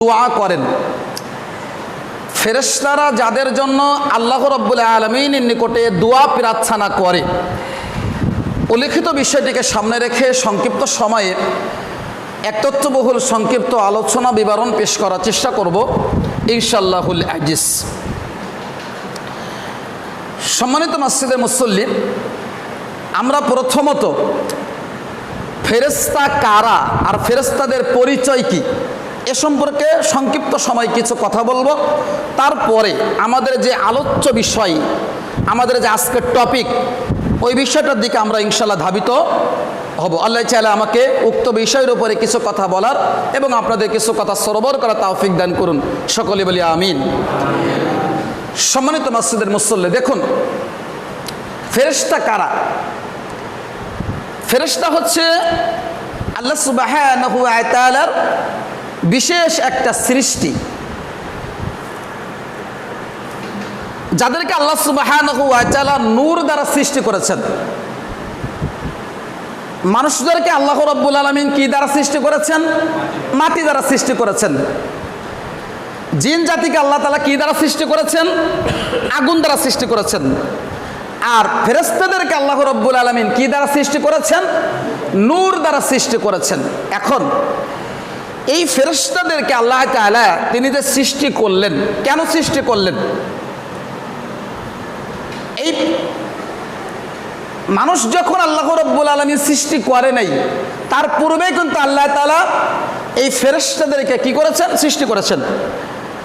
দোয়া করেন। ফেরেশতারা যাদের জন্য আল্লাহ রাব্বুল আলামিনের নিকটে দোয়া প্রার্থনা করে, উল্লেখিত বিষয়টিকে সামনে রেখে সংক্ষিপ্ত সময়ে একতত্ববহুল সংক্ষিপ্ত আলোচনা বিবরণ পেশ করার চেষ্টা করব ইনশাআল্লাহুল আজিজ। সম্মানিত মসজিদের মুসল্লি, আমরা প্রথমত ফেরেশতা কারা আর ফেরেশতাদের পরিচয় কি এ সম্পর্কে সংক্ষিপ্ত সময় কিছু কথা বলবো। তারপরে আমাদের যে আলোচ্য বিষয়, আমাদের যে আজকের টপিক, ওই বিষয়টার দিকে আমরা ইনশাআল্লাহ ধাবিত হব। আল্লাহ চাইলে আমাকে উক্ত বিষয়ের উপরে কিছু কথা বলার এবং আপনাদের কিছু কথা সরবর করা তৌফিক দান করুন, সকলে বলি আমিন। সম্মানিত মসজিদের মুসল্লি, দেখুন ফেরেশতা কারা। ফেরেশতা হচ্ছে আল্লাহ সুবহানাহু ওয়া তাআলার বিশেষ একটা সৃষ্টি, যাদেরকে আল্লাহ সুবহানাহু ওয়া তাআলা নূর দ্বারা সৃষ্টি করেছেন। মানুষদেরকে আল্লাহ রাব্বুল আলামিন কি দ্বারা সৃষ্টি করেছেন? মাটি দ্বারা সৃষ্টি করেছেন। জিন জাতিকে আল্লাহ তাআলা কি দ্বারা সৃষ্টি করেছেন? আগুন দ্বারা সৃষ্টি করেছেন। আর ফেরেশতাদেরকে আল্লাহ রাব্বুল আলামিন কি দ্বারা সৃষ্টি করেছেন? নূর দ্বারা সৃষ্টি করেছেন। এখন এই ফেরেশতাদেরকে আল্লাহ তাআলা তিনি যে সৃষ্টি করলেন, কেন সৃষ্টি করলেন? এই মানুষ যখন আল্লাহ রাব্বুল আলামিন সৃষ্টি করে নাই, তার পূর্বে কিন্তু আল্লাহ তাআলা এই ফেরেশতাদেরকে কি করেছেন? সৃষ্টি করেছেন।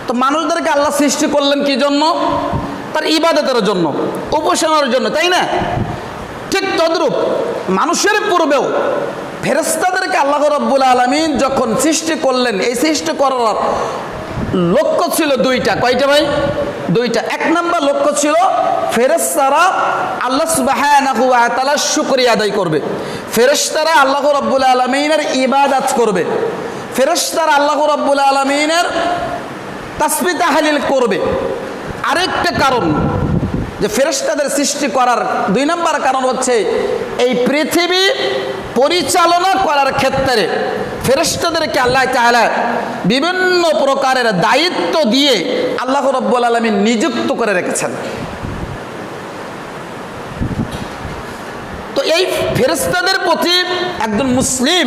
তো মানুষদেরকে আল্লাহ সৃষ্টি করলেন কি জন্য? তার ইবাদতের জন্য, উপাসনার জন্য, তাই না? ঠিক তদ্রূপ মানুষের পূর্বেও ফেরেশতাদেরকে আল্লাহ রাব্বুল আলামিন যখন সৃষ্টি করলেন, এই সৃষ্টি করার লক্ষ্য ছিল দুইটা। কয়টা ভাই? দুইটা। এক নম্বর লক্ষ্য ছিল ফেরেশতারা আল্লাহ সুবহানাহু ওয়া তাআলার শুকরিয়া আদায় করবে, ফেরেশতারা আল্লাহ রাব্বুল আলামিনের ইবাদত করবে, ফেরেশতারা আল্লাহ রাব্বুল আলামিনের তাসবিহ তাহলিল করবে। আরেকটা কারণ যে ফেরেশতাদের সৃষ্টি করার দুই নম্বর কারণ হচ্ছে এই পৃথিবী পরিচালনা করার ক্ষেত্রে ফেরেশতাদেরকে আল্লাহ তাআলা বিভিন্ন প্রকারের দায়িত্ব দিয়ে আল্লাহ রাব্বুল আলামিন নিযুক্ত করে রেখেছেন। তো এই ফেরেশতাদের প্রতি একজন মুসলিম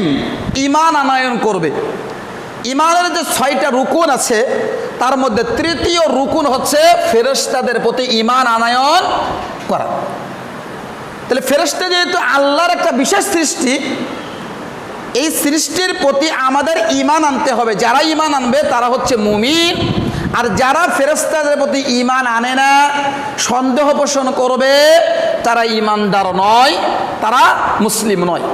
ঈমান আনয়ন করবে। ঈমানের যে 6টা রুকুন আছে, তার মধ্যে তৃতীয় রুকুন হচ্ছে ফেরেশতাদের প্রতি ঈমান আনয়ন করা। তাহলে ফেরেশতা যেহেতু আল্লাহর একটা বিশেষ সৃষ্টি, এই সৃষ্টির প্রতি আমাদের ঈমান আনতে হবে। যারা ঈমান আনবে তারা হচ্ছে মুমিন, আর যারা ফেরেশতাদের প্রতি ঈমান আনে না, সন্দেহ পোষণ করবে, তারা ঈমানদার নয়, তারা মুসলিম নয়।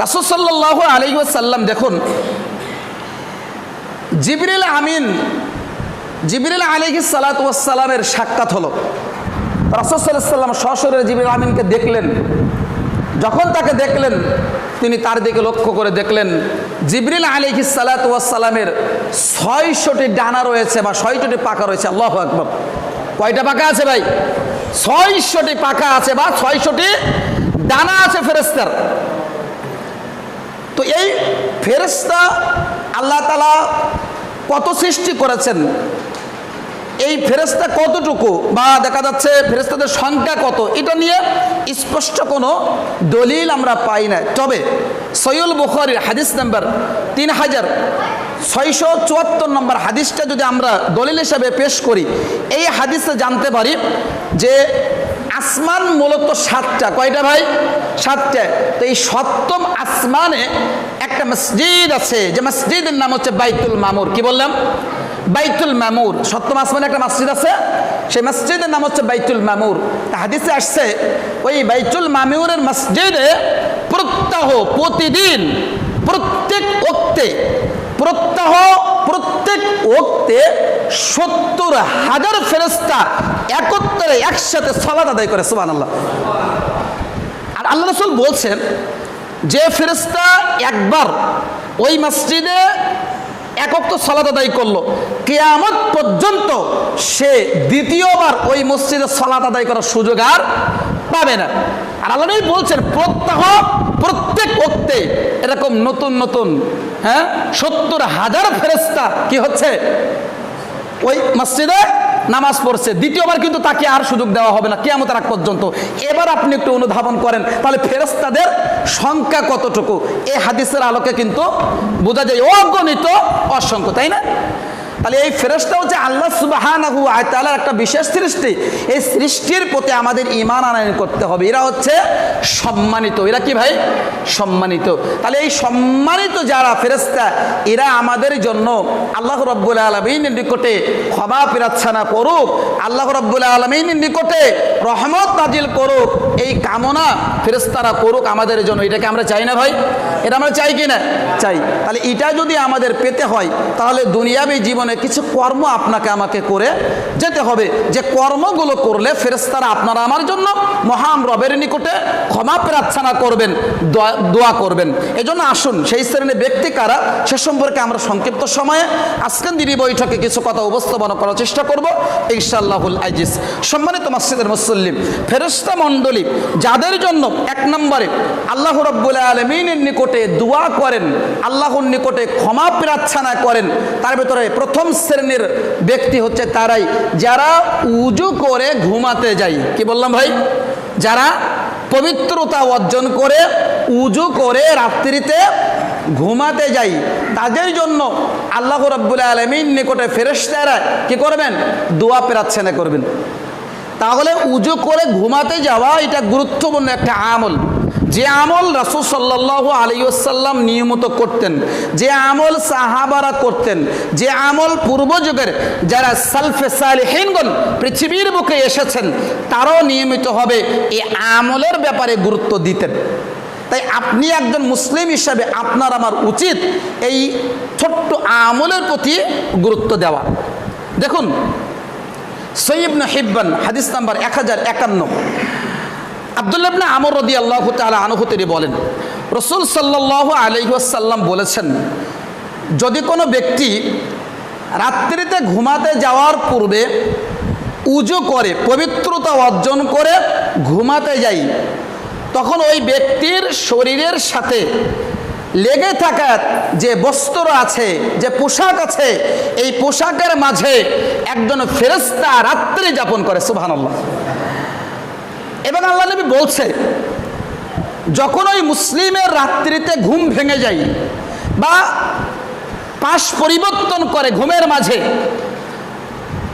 রাসূল সাল্লাল্লাহু আলাইহি ওয়াসাল্লাম দেখুন, জিবরিল আলাইহিস সালাতু ওয়াস সালামের সাক্ষাৎ হলো। রাসূল সাল্লাল্লাহু আলাইহি ওয়াসাল্লাম সশরীরে জিবরিল আমিনকে দেখলেন। যখন তাকে দেখলেন, তিনি তার দিকে লক্ষ্য করে দেখলেন জিবরিল আলাইহিস সালাতু ওয়াস সালামের 600টি ডানা রয়েছে বা 600টি পাখা রয়েছে। আল্লাহু আকবার। কয়টা পাখা আছে ভাই? 600টি পাখা আছে বা 600টি ডানা আছে ফেরেশতার। তো এই ফেরেশতা আল্লাহ তাআলা কত সৃষ্টি করেছেন, এই ফেরেশতা কতটুকু বা দেখা যাচ্ছে ফেরেশতাদের সংখ্যা কত, এটা নিয়ে স্পষ্ট কোনো দলিল আমরা পাই না। তবে সহিহুল বুখারীর হাদিস নাম্বার 3674 নম্বর হাদিসটা যদি আমরা দলিল হিসাবে পেশ করি, এই হাদিসে জানতে পারি যে আসমান মূলত 7টা। কয়টা ভাই? 7টা। তো এই 7ম আসমানে একটা মসজিদ আছে, যে মসজিদের নাম হচ্ছে বাইতুল মামুর। কি বললাম? বাইতুল মামুর। 7ম আসমানে একটা মসজিদ আছে, সেই মসজিদের নাম হচ্ছে বাইতুল মামুর। হাদিসে আসছে ওই বাইতুল মামুরের মসজিদে প্রতিদিন প্রত্যেক ওক্তে 70,000 ফেরেশতা একসাথে সালাত আদায় করে। সুবহানাল্লাহ। আর আল্লাহ রাসূল বলছেন যে ফেরেশতা একবার ওই মসজিদে এক ওয়াক্ত সালাত আদায় করলো, কিয়ামত পর্যন্ত সে দ্বিতীয়বার ওই মসজিদে সালাত আদায় করার সুযোগ আর পাবে না। আর আল্লাহ নবী বলছেন প্রত্যহ প্রত্যেক ওক্তে এরকম নতুন নতুন 70,000 ফেরেশতা কি হচ্ছে ওই মসজিদে নামাজ পড়ছে। দ্বিতীয়বার কিন্তু তাকে আর সুযোগ দেওয়া হবে না কিয়ামতের আগ পর্যন্ত। এবার আপনি একটু অনুধাবন করেন তাহলে ফেরেশতাদের সংখ্যা কতটুকু, এই হাদিসের আলোকে কিন্তু বোঝা যায় অগণিত, অসংখ্য, তাই না? তাহলে এই ফেরেশতা হচ্ছে আল্লাহ সুবহানাহু ওয়া তাআলার একটা বিশেষ সৃষ্টি। এই সৃষ্টির প্রতি আমাদের ঈমান আনয়ন করতে হবে। এরা হচ্ছে সম্মানিত। এরা কি ভাই? সম্মানিত। তাহলে এই সম্মানিত যারা ফেরেশতা, এরা আমাদের জন্য আল্লাহ রাব্বুল আলামিনের নিকটে ক্ষমা প্রার্থনা করুক, আল্লাহ রাব্বুল আলামিনের নিকটে রহমত নাজিল করুক, এই কামনা ফেরেশতারা করুক আমাদের জন্য। এটাকে আমরা চাই না ভাই? এটা আমরা চাই কি না? চাই। তাহলে এটা যদি আমাদের পেতে হয় তাহলে দুনিয়াবী জীবনে কিছু কর্ম আপনাকে আমাকে করে যেতে হবে, যে কর্মগুলো করলে ফেরেশতারা আপনারা আমার জন্য মহান রবের নিকটে ক্ষমা প্রার্থনা করবেন, দোয়া করবেন। এজন্য আসুন সেই শ্রেণীর ব্যক্তি কারা সে সম্পর্কে আমরা সংক্ষিপ্ত সময়ে আজকের দিনই বৈঠকে কিছু কথা উপস্থাপন করার চেষ্টা করব ইনশাআল্লাহুল আজিজ। সম্মানিত মসজিদের মুসল্লি, ফেরেশতা মণ্ডলী যাদের জন্য এক নম্বরে আল্লাহ রাব্বুল আলামিনের নিকটে দোয়া করেন, আল্লাহর নিকটে ক্ষমা প্রার্থনা করেন, তার ভিতরে প্রথম শ্রেণীর ব্যক্তি হচ্ছে তারাই যারা উজু করে ঘুমাতে যায়। কি বললাম ভাই? যারা পবিত্রতা অর্জন করে উজু করে রাত্রিতে ঘুমাতে যাই, তাদের জন্য আল্লাহ রাব্বুল আলামিন নিকটে ফেরেশতারা কি করবেন? দোয়া প্রার্থনা করবেন। তাহলে উজু করে ঘুমাতে যাওয়া এটা গুরুত্বপূর্ণ একটা আমল, যে আমল রাসূল সাল্লাল্লাহু আলাইহি ওয়াসাল্লাম নিয়মিত করতেন, যে আমল সাহাবারা করতেন, যে আমল পূর্ব যুগের যারা সালফে সালেহিনগণ পৃথিবীর বুকে এসেছেন তারাও নিয়মিত হবে এই আমলের ব্যাপারে গুরুত্ব দিতেন। তাই আপনি একজন মুসলিম হিসাবে আপনার আমার উচিত এই ছোট্ট আমলের প্রতি গুরুত্ব দেওয়া। দেখুন সহিহ ইবনে হিব্বান হাদিস নাম্বার 1051, আব্দুল্লাহ ইবনে আমর রাদিয়াল্লাহু তাআলা আনহু তিনি বলেন রাসূল সাল্লাল্লাহু আলাইহি ওয়াসাল্লাম বলেছেন, যদি কোনো ব্যক্তি রাত্রিতে ঘুমাতে যাওয়ার পূর্বে উজু করে পবিত্রতা অর্জন করে ঘুমাতে যায়, তখন ওই ব্যক্তির শরীরের সাথে লেগে থাকা যে বস্ত্র আছে, যে পোশাক আছে, এই পোশাকের মাঝে একজন ফেরেশতা রাত্রি যাপন করে। সুবহানাল্লাহ। এবং আল্লাহ নবী বলছে, যখন ওই মুসলিমের রাত্রিতে ঘুম ভেঙে যায় বা পাশ পরিবর্তন করে ঘুমের মাঝে,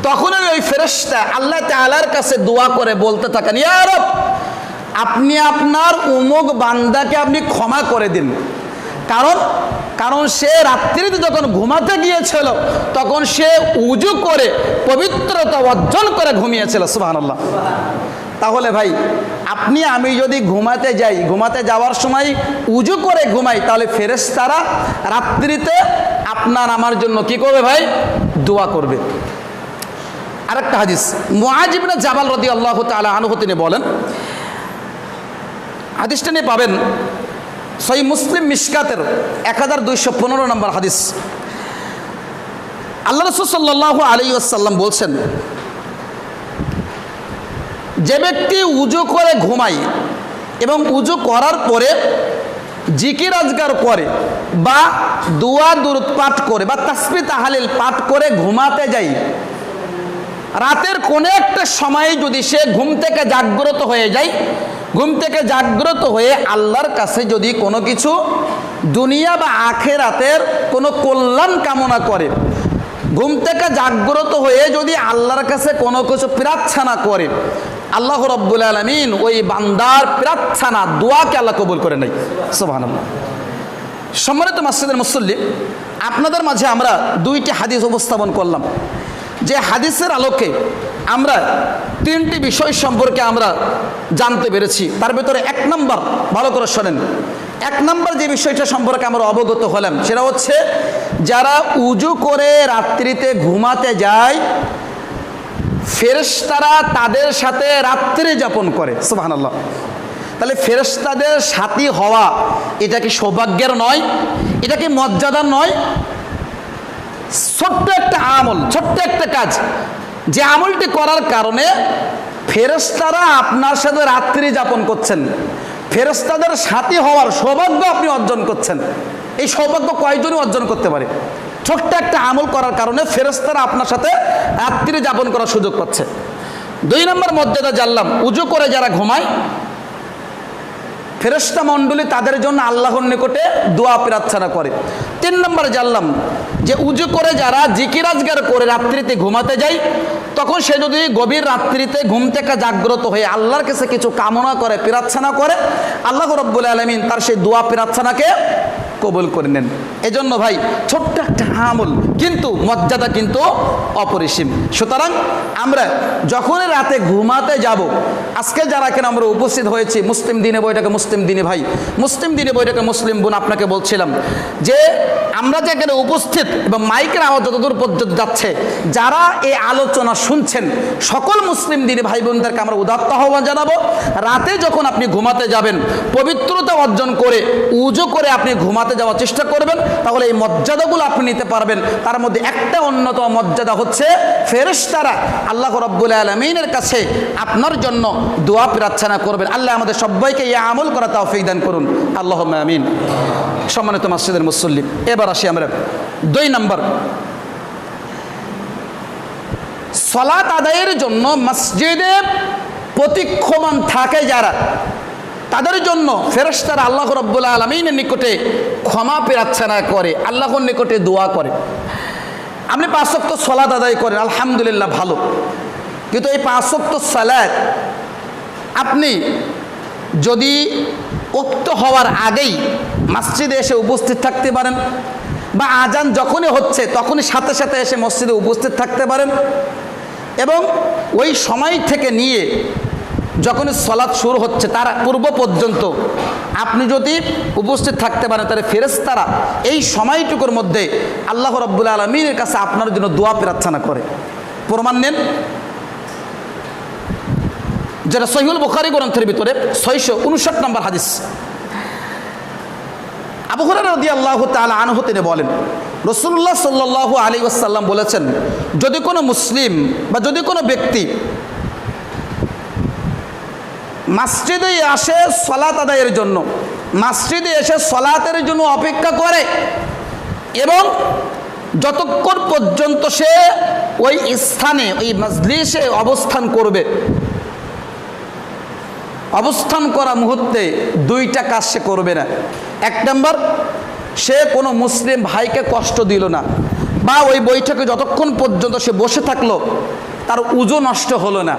তখন ওই ফেরেশতা আল্লাহ তাআলার কাছে দোয়া করে বলতে থাকেন, ইয়া রব, আপনি আপনার উমুক বান্দাকে আপনি ক্ষমা করে দিন, কারণ সে রাত্রিতে যখন ঘুমাতে গিয়েছিল তখন সে উজু করে পবিত্রতা অর্জন করে ঘুমিয়েছিল। সুবহানাল্লাহ। তাহলে ভাই আপনি আমি যদি ঘুমাতে যাই, ঘুমাতে যাওয়ার সময় উজু করে ঘুমাই, তাহলে ফেরেশতারা রাত্রিতে আপনার আমার জন্য কি করবে ভাই? দোয়া করবে। আরেকটা হাদিস মুআয ইবনে জাবাল রাদিয়াল্লাহু তাআলা আনহু তিনি বলেন, হাদিসটা নিয়ে পাবেন সহিহ মুসলিম মিশকাতের 1215 নম্বর হাদিস। আল্লাহ রাসূল সাল্লাল্লাহু আলাইহি ওয়াসাল্লাম বলছেন, যে ব্যক্তি উজু করে ঘুমায় এবং উজু করার পরে জিকির আজকার করে বা দোয়া দুরূদ পাঠ করে বা তাসবিহ তাহলিল পাঠ করে ঘুমাতে যায়, রাতের কোনো একটা সময়ে যদি সে ঘুম থেকে জাগ্রত হয়ে যায়, ঘুম থেকে জাগ্রত হয়ে আল্লাহর কাছে যদি কোনো কিছু দুনিয়া বা আখিরাতের কোনো কল্যাণ কামনা করে, ঘুম থেকে জাগ্রত হয়ে যদি আল্লাহর কাছে কোনো কিছু প্রার্থনা করে, আল্লাহ রাব্বুল আলামিন ওই বান্দার প্রার্থনা দোয়াকে আল্লাহ কবুল করে নেয়। সুবহানাল্লাহ। সম্মানিত মসজিদের মুসল্লি, আপনাদের মাঝে আমরা দুইটি হাদিস উপস্থাপন করলাম, যে হাদিসের আলোকে আমরা তিনটি বিষয় সম্পর্কে আমরা জানতে পেরেছি। তার ভিতরে এক নম্বর, ভালো করে শোনেন, এক নম্বর যে বিষয়টা সম্পর্কে আমরা অবগত হলাম সেটা হচ্ছে যারা উজু করে রাত্রিতে ঘুমাতে যায় ফেরেশতারা তাদের সাথে রাত্রি যাপন করে। সুবহানাল্লাহ। তাহলে ফেরেশতাদের সাথী হওয়া এটা কি সৌভাগ্যের নয়? এটা কি মর্যাদার নয়? ছোট্ট একটা আমল, ছোট্ট একটা কাজ, যে আমলটি করার কারণে ফেরেশতারা আপনার সাথে রাত্রি যাপন করছেন, ফেরেশতাদের সাথী হওয়ার সৌভাগ্য আপনি অর্জন করছেন। এই সৌভাগ্য কয়জনই অর্জন করতে পারে? ছোট্ট একটা আমল করার কারণে ফেরেশতারা আপনার সাথে রাত্রি যাপন করার সুযোগ পাচ্ছে। 2 নম্বর মর্যাদা জানলাম, উজু করে যারা ঘুমায় ফেরেশতা মণ্ডলী তাদের জন্য আল্লাহর নিকটে দোয়া প্রার্থনা করে। 3 নম্বর জানলাম যে উজু করে যারা জিকির আজগার করে রাত্রিতে ঘুমাতে যায়, তখন সে যদি গভীর রাত্রিতে ঘুম থেকে জাগ্রত হয়ে আল্লাহর কাছে কিছু কামনা করে, প্রার্থনা করে, আল্লাহ রাব্বুল আলামিন তার সেই দোয়া প্রার্থনাকে কবুল করে নেন। এজন্য ভাই ছোট্ট একটা আমল কিন্তু মর্যাদা কিন্তু অপরিসীম। সুতরাং আমরা যখনই রাতে ঘুমাতে যাব, আজকে যারা কেন আমরা উপস্থিত হয়েছি মুসলিম দিনে বইটাকে মুসলিম দিনে ভাই, মুসলিম দিনে বইটাকে মুসলিম বোন, আপনাকে বলছিলাম যে আমরা যে এখানে উপস্থিত এবং মাইকের আওয়াজ যতদূর পর্যন্ত যাচ্ছে, যারা এই আলোচনা শুনছেন সকল মুসলিম দিনে ভাই বোনদেরকে আমরা উদাত্ত আহ্বান জানাবো, রাতে যখন আপনি ঘুমাতে যাবেন পবিত্রতা অর্জন করে উজু করে আপনি ঘুমাতে যাওয়ার চেষ্টা করবেন, তাহলে এই মর্যাদাগুলো আপনি নিতে পারবেন। তার মধ্যে একটা অন্যতম মর্যাদা হচ্ছে ফেরেশতারা আল্লাহ রাব্বুল আলামিনের কাছে আপনার জন্য দোয়া প্রার্থনা করবেন। আল্লাহ আমাদের সবাইকে এই আমল করা তৌফিক দান করুন, আল্লাহুম্মা আমিন। সম্মানিত মসজিদের মুসল্লি, এবার আসি আমরা 2 নম্বর, সালাত আদায়ের জন্য মসজিদে প্রতিক্ষমান থাকে যারা, তাদের জন্য ফেরেশতারা আল্লাহ রাব্বুল আলামিনের নিকটে ক্ষমা প্রার্থনা করে, আল্লাহর নিকটে দোয়া করে। আপনি 5 ওয়াক্ত সালাত আদায় করেন, আলহামদুলিল্লাহ ভালো, কিন্তু এই 5 ওয়াক্ত সালাত আপনি যদি ওক্ত হওয়ার আগেই মসজিদে এসে উপস্থিত থাকতে পারেন, বা আজান যখনই হচ্ছে তখনই সাথে সাথে এসে মসজিদে উপস্থিত থাকতে পারেন, এবং ওই সময় থেকে নিয়ে যখনই সালাত শুরু হচ্ছে তার পূর্ব পর্যন্ত আপনি যদি উপস্থিত থাকতে পারেন, তাহলে ফেরেশতারা এই সময়টুকুর মধ্যে আল্লাহ রাব্বুল আলামিনের কাছে আপনার জন্য দোয়া প্রার্থনা করে। প্রমাণ নেন, যেটা সহিহুল বুখারী গ্রন্থের ভিতরে 659 নম্বর হাদিস, আবু হুরায়রা রাদিয়াল্লাহু তাআলা আনহু তিনি বলেন, রাসূলুল্লাহ সাল্লাল্লাহু আলাইহি ওয়াসাল্লাম বলেছেন, যদি কোনো মুসলিম বা যদি কোনো ব্যক্তি মসজিদে আসে সালাত আদায়ের জন্য, মসজিদে এসে সালাতের জন্য অপেক্ষা করে, এবং যতক্ষণ পর্যন্ত সে ওই স্থানে ওই মজলিসে অবস্থান করবে, অবস্থান করা মুহূর্তে 2টা কাজ সে করবে না। 1 নম্বর, সে কোনো মুসলিম ভাইকে কষ্ট দিল না, বা ওই বৈঠকে যতক্ষণ পর্যন্ত সে বসে থাকলো তার উজু নষ্ট হলো না।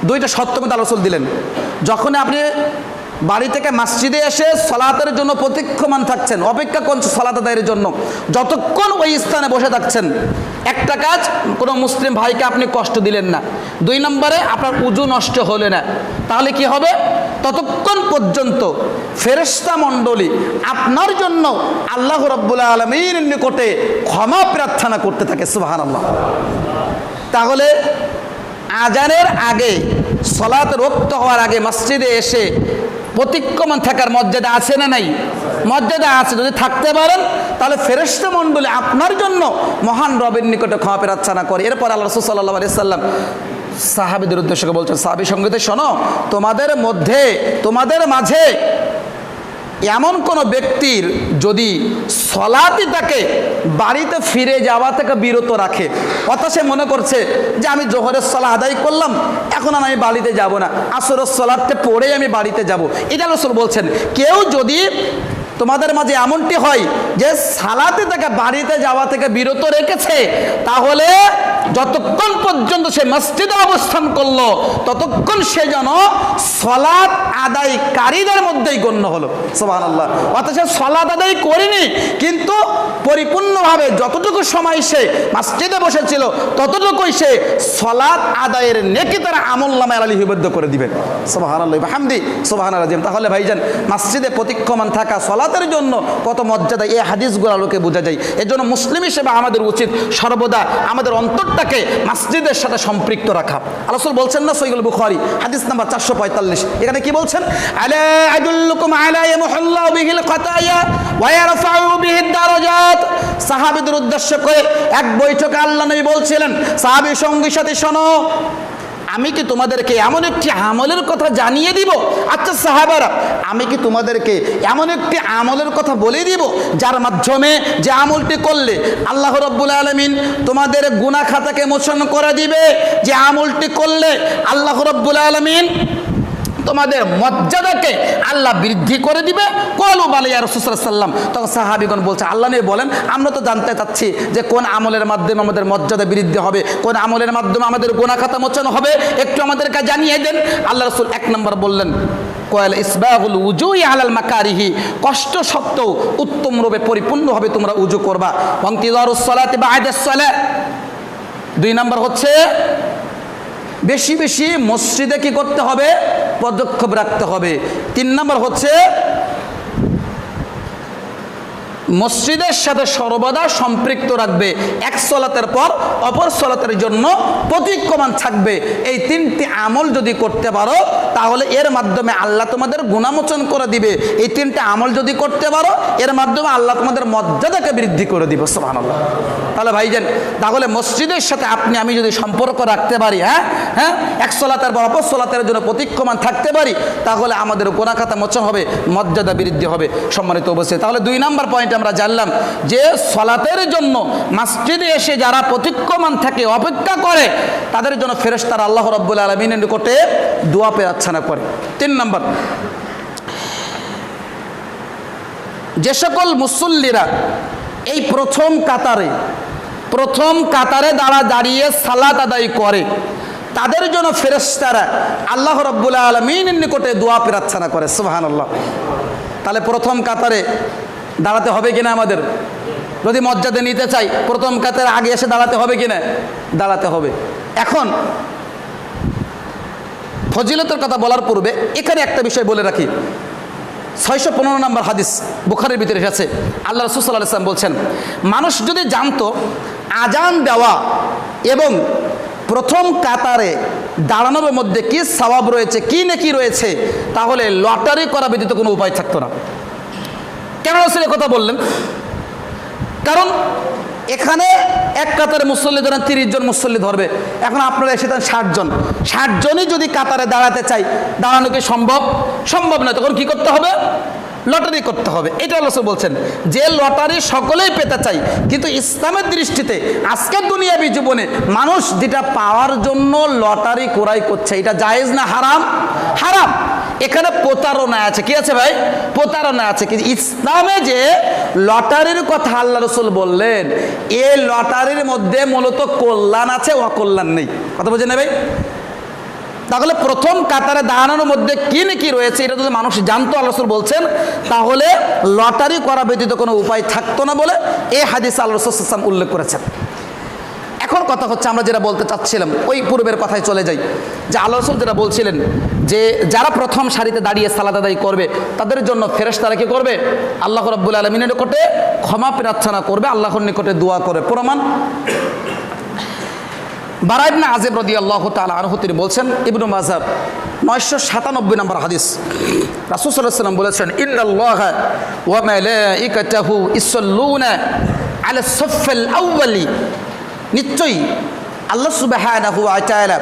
2টা শর্ত কিন্তু রাসূল দিলেন। যখন আপনি বাড়ি থেকে মসজিদে এসে সালাতের জন্য প্রতীক্ষমান থাকছেন, অপেক্ষা করছেন সালাত আদায়ের জন্য, যতক্ষণ ওই স্থানে বসে থাকছেন, একটা কাজ, কোনো মুসলিম ভাইকে আপনি কষ্ট দিলেন না। 2 নম্বরে আপনার উজু নষ্ট হলে না। তাহলে কি হবে? ততক্ষণ পর্যন্ত ফেরেশতা মণ্ডলী আপনার জন্য আল্লাহ রাব্বুল আলামিনের নিকটে ক্ষমা প্রার্থনা করতে থাকে। সুবহানাল্লাহ। তাহলে আজানের আগে, সালাতের ওয়াক্ত হওয়ার আগে মসজিদে এসে প্রতিক্ষমান থাকার মর্যাদা আছে না নাই? মর্যাদা আছে। যদি থাকতে পারেন তাহলে ফেরেশতা মণ্ডলী আপনার জন্য মহান রবের নিকটে ক্ষমা প্রার্থনা করে। এরপর আল্লাহ রাসূল সাল্লাল্লাহু আলাইহি সাল্লাম সাহাবীদের উদ্দেশ্যে বলছেন, সাহাবী সঙ্গীতে শোনো, তোমাদের মাঝে এমন কোনো ব্যক্তির যদি সলাতই তাকে বাড়িতে ফিরে যাওয়া থেকে বিরত রাখে, অর্থাৎ সে মনে করছে যে আমি জোহরের সালাত আদায় করলাম, এখন আমি বাড়িতে যাব না, আসরের সালাতটা পড়েই আমি বাড়িতে যাব, এটা রাসূল বলছেন, কেউ যদি তোমাদের মাঝে এমনটি হয় যে সালাতে তাকে বাড়িতে যাওয়া থেকে বিরত রেখেছে, তাহলে যতক্ষণ পর্যন্ত সে মসজিদে অবস্থান করলো ততক্ষণ সে যেন সালাত আদায়কারীদের মধ্যেই গণ্য হলো। সুবহানাল্লাহ। অর্থাৎ সে সালাত আদায় করেনি, কিন্তু পরিপূর্ণভাবে যতটুকু সময় সে মসজিদে বসেছিল ততটুকুই সে সালাত আদায়ের নেকি তার আমলনামায় লিপিবদ্ধ করে দিবেন। সুবহানাল্লাহ বিহামদি সুবহানাল আযীম। তাহলে ভাইজান, মসজিদে প্রতীক্ষমান থাকা সালাতের জন্য কত মর্যাদা এই হাদিসগুলো আলোকে বোঝা যায়। এজন্য মুসলিম হিসেবে আমাদের উচিত সর্বদা আমাদের অন্তরটাকে মসজিদের সাথে সম্পৃক্ত রাখা। রাসূল বলছেন না, সহিহুল বুখারী হাদিস নাম্বার 445, এখানে কি বলছেন? আলা আদুল্লুকুম আলা ইয়ামহুল্লাহু বিহিল খাতায়া ওয়া ইয়ারফাউ বিহিদ দারাজাত। সাহাবীদের উদ্দেশ্য করে এক বৈঠকে আল্লাহ নবী বলছিলেন, সাহাবী সঙ্গী সাথী শোনো, আমি কি তোমাদেরকে এমন একটি আমলের কথা জানিয়ে দিব? আচ্ছা সাহাবারা, আমি কি তোমাদেরকে এমন একটি আমলের কথা বলে দিব যার মাধ্যমে, যে আমলটি করলে আল্লাহ রাব্বুল আলামিন তোমাদের গুনাহ খাতাকে মোচন করে দিবে, যে আমলটি করলে আল্লাহ রাব্বুল আলামিন তোমাদের মর্যাদাকে আল্লাহ বৃদ্ধি করে দিবে? কলু বালা ইয়া রাসূলুল্লাহ সাল্লাল্লাহু আলাইহি ওয়াসাল্লাম। তখন সাহাবীগণ বলছে, আল্লাহ নবী বলেন, আমরা তো জানতে চাচ্ছি যে কোন আমলের মাধ্যমে আমাদের মর্যাদা বৃদ্ধি হবে, কোন আমলের মাধ্যমে আমাদের গুনাহ খাতা মোচন হবে, একটু আমাদেরকে জানিয়ে দেন। আল্লাহ রাসূল এক নম্বর বললেন, কয়লা ইসবাগুল উজুই আলাল মাকারিহি, কষ্ট সত্ত্বেও উত্তম রূপে পরিপূর্ণভাবে তোমরা উজু করবা। ওয়ান্তিজারুস সালাতি বা'দাস সালাত। দুই নম্বর হচ্ছে বেশি বেশি মসজিদে কি করতে হবে? পদক্ষেপ রাখতে হবে। তিন নম্বর হচ্ছে মসজিদের সাথে সর্বদা সম্পৃক্ত রাখবে, এক সলাতের পর অপর সলাতের জন্য প্রতিক্রমণ থাকবে। এই তিনটি আমল যদি করতে পারো তাহলে এর মাধ্যমে আল্লাহ তোমাদের গুনাহমোচন করে দিবে। এই তিনটি আমল যদি করতে পারো এর মাধ্যমে আল্লাহ তোমাদের মর্যাদাকে বৃদ্ধি করে দিবে। সুবহানাল্লাহ। তাহলে ভাইজান, তাহলে মসজিদের সাথে আপনি আমি যদি সম্পর্ক রাখতে পারি, হ্যাঁ এক সলাতের পর অপর সলাতের জন্য প্রতিক্রমণ থাকতে পারি, তাহলে আমাদের গুনাহ খাতা মোচন হবে, মর্যাদা বৃদ্ধি হবে। সম্মানিত অবশ্যই, তাহলে দুই নম্বর পয়েন্ট আমরা জানলাম যে সলাতের জন্য মসজিদে এসে যারা প্রতিক্রমণ থাকে, অপেক্ষা করে, তাদের জন্য ফেরেশতারা আল্লাহ রাব্বুল আলামিনের নিকটে দোয়া প্রার্থনা করে। তিন নম্বর, যে সকল মুসল্লিরা এই প্রথম কাতারে দাঁড়িয়ে সালাত আদায় করে, তাদের জন্য ফেরেশতারা আল্লাহ রাব্বুল আলামিনের নিকটে দোয়া প্রার্থনা করে। সুবহানাল্লাহ। তাহলে প্রথম কাতারে দাঁড়াতে হবে কিনা আমাদের? যদি মর্যাদা নিতে চাই প্রথম কাতারে আগে এসে দাঁড়াতে হবে কিনা? দাঁড়াতে হবে। এখন ফজিলতের কথা বলার পূর্বে এখানে একটা বিষয় বলে রাখি। 615 নম্বর হাদিস বুখারীর ভিতরে এসেছে। আল্লাহ রাসূল সাল্লাল্লাহু আলাইহি ওয়াসাল্লাম বলছেন, মানুষ যদি জানতো আজান দেওয়া এবং প্রথম কাতারে দাঁড়ানোর মধ্যে কি সওয়াব রয়েছে, কি নেকি রয়েছে, তাহলে লটারি করা ব্যতীত কোনো উপায় থাকতো না। কেন রাসূল কথা বললেন? কারণ এখানে এক কাতারে মুসল্লি ধরেন 30 জন মুসল্লি ধরবে, এখন আপনারা এসে 60 জনই যদি কাতারে দাঁড়াতে চাই, দাঁড়ানো কি সম্ভব নয়। তখন কি করতে হবে? লটারি করতে হবে। এটা রাসূল বলছেন যে লটারি সকলেই পেতে চাই, কিন্তু ইসলামের দৃষ্টিতে আজকের দুনিয়াবী জীবনে মানুষ যেটা পাওয়ার জন্য লটারি ক্রয় করছে, এটা জায়েজ না হারাম? হারাম। এখানে প্রতারণা আছে। কি আছে ভাই? প্রতারণা আছে। কিন্তু ইসলামে যে লটারির কথা আল্লাহ রাসূল বললেন, এই লটারির মধ্যে মূলত কল্যাণ আছে, অকল্যাণ নেই। কথা বুঝেন না ভাই? তাহলে প্রথম কাতারে দাঁড়ানোর মধ্যে কি নাকি রয়েছে এটা যদি মানুষ জানতো, আল্লাহ রাসূল বলছেন, তাহলে লটারি করা ব্যতীত কোনো উপায় থাকতো না বলে এই হাদিসে আল্লাহ রাসূল সাল্লাল্লাহু আলাইহি ওয়াসাল্লাম উল্লেখ করেছেন। এখন কথা হচ্ছে, আমরা যেটা বলতে চাচ্ছিলাম ওই পূর্বের কথায় চলে যাই, যে আল্লাহ রাসূল যেটা বলছিলেন যে যারা প্রথম সারিতে দাঁড়িয়ে সালাত আদায় করবে তাদের জন্য ফেরেশতারা কি করবে? আল্লাহ রাব্বুল আলামিনের নিকটে ক্ষমা প্রার্থনা করবে, আল্লাহর নিকটে দোয়া করে। প্রমাণ বারা ইবনে আযিব রাদিয়াল্লাহু তাআলা আনহু তিনি বলছেন, ইবনে মাজাহ 997 নম্বর হাদিস, রাসূল সাল্লাল্লাহু আলাইহি ওয়াসাল্লাম বলেছেন, ইন্নাল্লাহা ওয়া মালাইকাতাহু ইসাল্লুনা আলা সাফফিল আউয়ালি, নিশ্চয়ই আল্লাহ সুবহানাহু ওয়া তাআলা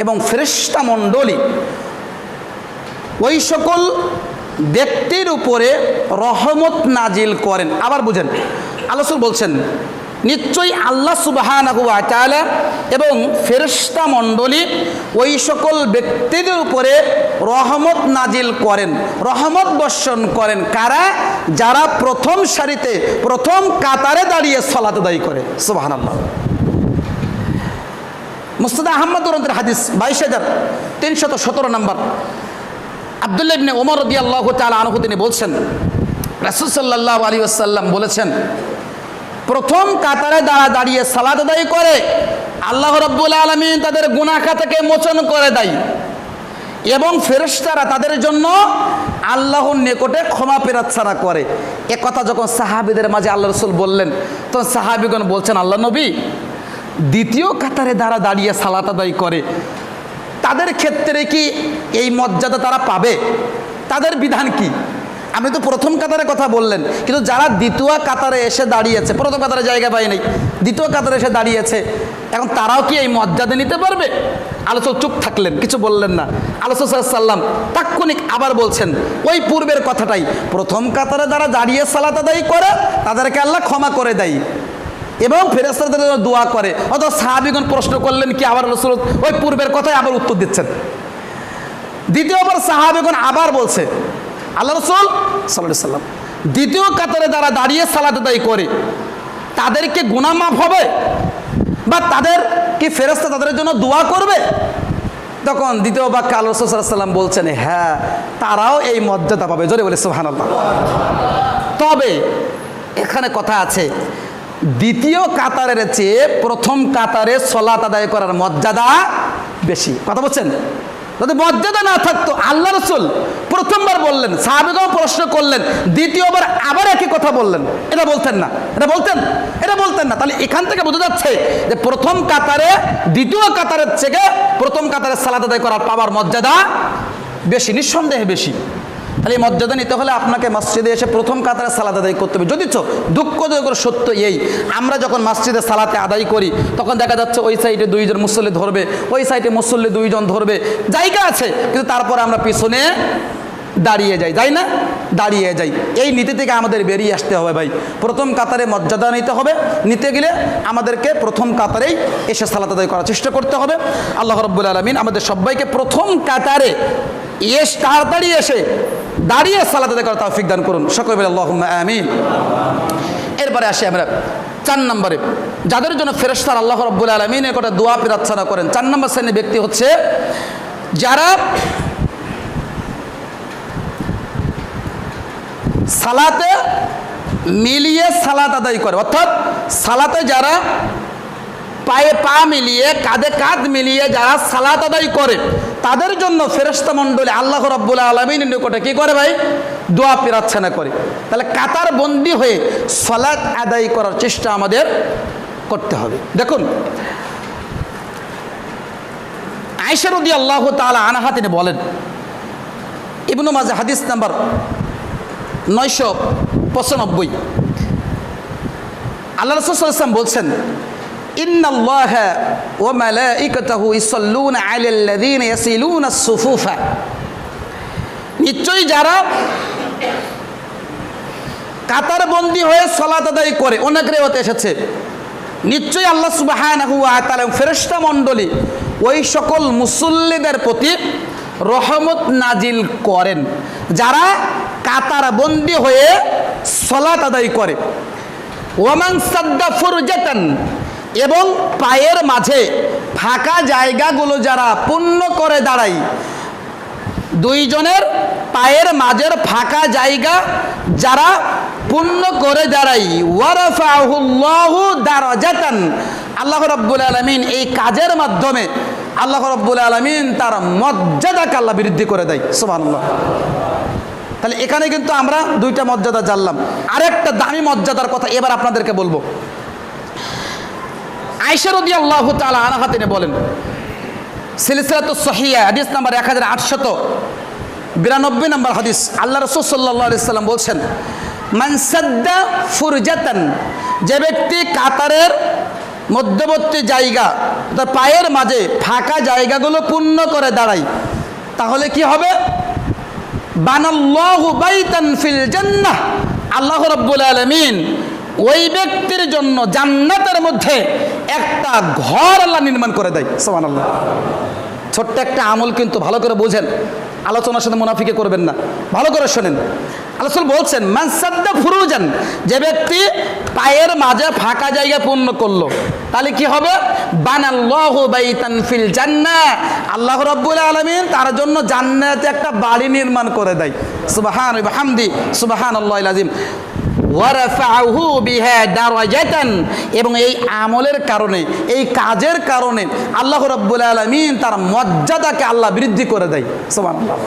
এবং ফেরেশতা মণ্ডলী ওই সকল ব্যক্তির উপরে রহমত নাজিল করেন। আবার বুঝেন, আল্লাহ বলছেন নিশ্চয়ই আল্লাহ সুবহানাহু ওয়া তাআলা এবং ফেরেশতা মণ্ডলী ওই সকল ব্যক্তিদের উপরে রহমত নাজিল করেন, রহমত বর্ষণ করেন। কারা? যারা প্রথম সারিতে প্রথম কাতারে দাঁড়িয়ে সালাত আদায় করে। সুবহানাল্লাহ। মুসনাদ আহমদ গ্রন্থের হাদিস 22317 নম্বর, আব্দুল্লাহ ইবনে ওমর রাদিয়াল্লাহু তাআলা আনহু তিনি বলছেন, রাসূল সাল্লাল্লাহু আলাইহি ওয়াসাল্লাম বলেছেন, প্রথম কাতারে দাঁড়িয়ে সালাত আদায় করে আল্লাহ রাব্বুল আলামিন তাদের গুনাহ খাতাকে মোচন করে দেয় এবং ফেরেশতারা তাদের জন্য আল্লাহর নিকটে ক্ষমা প্রার্থনা করে। এ কথা যখন সাহাবীদের মাঝে আল্লাহ রাসূল বললেন, তখন সাহাবীগণ বলছেন, আল্লাহ নবী, দ্বিতীয় কাতারে দাঁড়িয়ে সালাত আদায় করে তাদের ক্ষেত্রে কি এই মর্যাদা তারা পাবে? তাদের বিধান কি? আপনি তো প্রথম কাতারে কথা বললেন, কিন্তু যারা দ্বিতীয় কাতারে এসে দাঁড়িয়েছে, প্রথম কাতারে জায়গা পায় নাই, দ্বিতীয় কাতারে এসে দাঁড়িয়েছে, এখন তারাও কি এই মর্যাদা নিতে পারবে? আলোচক চুপ থাকলেন, কিছু বললেন না। আলোচক সাল্লাম তাৎক্ষণিক আবার বলছেন ওই পূর্বের কথাটাই, প্রথম কাতারে যারা দাঁড়িয়ে সালাত আদায় করে তাদেরকে আল্লাহ ক্ষমা করে দেয় এবং ফেরেশতাদের জন্য দোয়া করে। অথচ সাহাবীগণ প্রশ্ন করলেন কি, আবার রাসূল ওই পূর্বের কথাই আবার উত্তর দিচ্ছেন। দ্বিতীয়বার সাহাবীগণ আবার বলছে, আল্লাহ রাসূল সাল্লাল্লাহু আলাইহি সাল্লাম, দ্বিতীয় কাতারে যারা দাঁড়িয়ে সালাত আদায় করে তাদেরকে গুনাহ মাফ হবে বা তাদের কি ফেরেশতা তাদের জন্য দোয়া করবে? তখন দ্বিতীয় বাক্যে আল্লাহ রাসূল সাল্লাল্লাহু আলাইহি সাল্লাম বলছেন, হ্যাঁ, তারাও এই মর্যাদা পাবে। জোরে বলে সুবহানাল্লাহ। তবে এখানে কথা আছে, দ্বিতীয় কাতারের চেয়ে প্রথম কাতারে সালাত আদায় করার মর্যাদা বেশি। কথা বলছেন? যদি মর্যাদা না থাকতো আল্লাহ রাসূল প্রথমবার বললেন, সাহাবীগণ প্রশ্ন করলেন, দ্বিতীয়বার আবার একই কথা বললেন, এটা বলতেন না, এটা বলতেন না। তাহলে এখান থেকে বোঝা যাচ্ছে যে প্রথম কাতারে দ্বিতীয় কাতারের থেকে প্রথম কাতারে সালাত আদায় করার পাওয়ার মর্যাদা বেশি, নিঃসন্দেহে বেশি। তাহলে এই মর্যাদা নিতে হলে আপনাকে মসজিদে এসে প্রথম কাতারে সালাত আদায় করতে হবে। যদিচ দুঃখজনক সত্য এই, আমরা যখন মসজিদে সালাতে আদায় করি তখন দেখা যাচ্ছে ওই সাইডে দুইজন মুসল্লি ধরবে, ওই সাইডে মুসল্লি দুইজন ধরবে, জায়গা আছে, কিন্তু তারপরে আমরা পিছনে দাঁড়িয়ে যাই, তাই না? দাঁড়িয়ে যাই। এই নীতি থেকে আমাদের বেরিয়ে আসতে হবে ভাই। প্রথম কাতারে মর্যাদা নিতে হবে, নিতে গেলে আমাদেরকে প্রথম কাতারেই এসে সালাত আদায় করার চেষ্টা করতে হবে। আল্লাহ রাব্বুল আলামিন আমাদের সবাইকে প্রথম কাতারে তাড়াতাড়ি এসে দাঁড়িয়ে সালাত আদায় করার তৌফিক দান করুন। সকলে বলে আল্লাহুম্মা আমিন। এরপরে আসি আমরা 4 নম্বরে, যাদের জন্য ফেরেশতারা আল্লাহ রাব্বুল আলামিনের কথা দোয়া প্রার্থনা করেন। 4 নম্বর শ্রেণীর ব্যক্তি হচ্ছে যারা সালাতে মিলিয়ে সালাত আদায় করে, অর্থাৎ সালাতে যারা পায়ে পা মিলিয়ে কাঁধে কাঁধ মিলিয়ে যারা সালাত আদায় করে তাদের জন্য ফেরেশতা মণ্ডলী আল্লাহ রাব্বুল আলামিনের নিকটে কি করে ভাই? দোয়া প্রার্থনা করে। তাহলে কাতার বন্দি হয়ে সালাত আদায় করার চেষ্টা আমাদের করতে হবে। দেখুন, আয়েশা রাদিয়াল্লাহু তাআলা আনহা তিনি বলেন, ইবনে মাজাহ হাদিস নাম্বার 995, আল্লাহ রাসূল সাল্লাল্লাহু আলাইহি ওয়াসাল্লাম বলছেন, ইন্নাল্লাহা ওয়া মালাইকাতাহু ইসাল্লুনা আলাল্লাযীনা ইয়াসিলুনা আস-সুফুফা, নিশ্চয়ই যারা কাতারবন্দি হয়ে সালাত আদায় করে, অনেক রিওয়ায়াতে এসেছে, নিশ্চয়ই আল্লাহ সুবহানাহু ওয়া তাআলা ফেরেশতা মণ্ডলী ওই সকল মুসল্লিদের প্রতি রহমত নাজিল করেন যারা কাতারবন্দি হয়ে সালাত আদায় করে। ওয়ামান সাদ্দা ফুরজাতান, এবং পায়ের মাঝে ফাঁকা জায়গাগুলো যারা পূর্ণ করে দাঁড়ায়, দুইজনের পায়ের মাঝের ফাঁকা জায়গা যারা পূর্ণ করে দাঁড়ায়, ওয়ারাফাহুল্লাহু দারাজাতান, আল্লাহ রাব্বুল আলামিন এই কাজের মাধ্যমে আল্লাহ রাব্বুল আলামিন তার মর্যাদাকে আল্লাহ বৃদ্ধি করে দেয়। সুবহানাল্লাহ। তাহলে এখানে কিন্তু আমরা দুইটা মর্যাদা জানলাম, আরেকটা দামি মর্যাদার কথা এবার আপনাদেরকে বলবো। আয়েশা রাদিয়াল্লাহু তাআলা আনহা তিনি বলেন, সিলসিলাতুস সহিহা হাদিস নাম্বার 1892 নম্বর হাদিস, আল্লাহ রাসূল সাল্লাল্লাহু আলাইহি সাল্লাম বলছেন, মান সাদ্দা ফুরজাতান, যে ব্যক্তি কাতারের মধ্যবর্তী জায়গা তার পায়ের মাঝে ফাঁকা জায়গাগুলো পূর্ণ করে দাঁড়ায়, তাহলে কি হবে? বানাল্লাহু বাইতান ফিল জান্নাহ, আল্লাহ রাব্বুল আলামিন ওই ব্যক্তির জন্য জান্নাতের মধ্যে একটা ঘর আল্লাহ নির্মাণ করে দেয়। সুবহানাল্লাহ। ছোট্ট একটা আমল, কিন্তু ভালো করে বোঝেন, আলোচনার সাথে মুনাফিকি করবেন না, ভালো করে শোনেন। আল্লাহ রাসূল বলছেন, মান সাদ্দা ফুরুজান, যে ব্যক্তি পায়ের মাঝে ফাঁকা জায়গা পূর্ণ করলো, তাহলে কি হবে? বানাল্লাহু বাইতান ফিল জান্নাহ, আল্লাহ রাব্বুল আলামিন তার জন্য জান্নাতে একটা বাড়ি নির্মাণ করে দেয়। সুবহান ওয়া বিহামদি সুবহানাল্লাহিল আযীম। ওয়ারাফাহু বিহা দারাজাতান, এবং এই আমলের কারণে, এই কাজের কারণে আল্লাহ রাব্বুল আলামিন তার মর্যাদাকে আল্লাহ বৃদ্ধি করে দেয়। সুবহানাল্লাহ।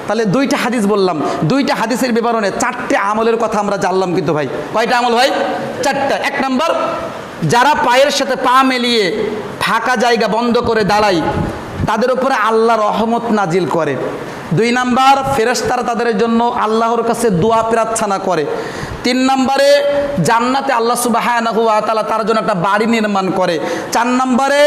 তাহলে দুইটা হাদিস বললাম, দুইটা হাদিসের বিবরণে 4টে আমলের কথা আমরা জানলাম কিন্তু ভাই। কয়টা আমল ভাই? 4টা। 1 নম্বর, যারা পায়ের সাথে পা মিলিয়ে ফাঁকা জায়গা বন্ধ করে দাঁড়ায় তাদের উপরে আল্লাহ রহমত নাজিল করে। 2 নাম্বার, ফেরেশতারা তাদের জন্য আল্লাহর কাছে দোয়া প্রার্থনা করে। 3 নম্বরে, জান্নাতে আল্লাহ সুবহানাহু ওয়া তাআলা তার জন্য একটা বাড়ি নির্মাণ করে। 4 নম্বরে,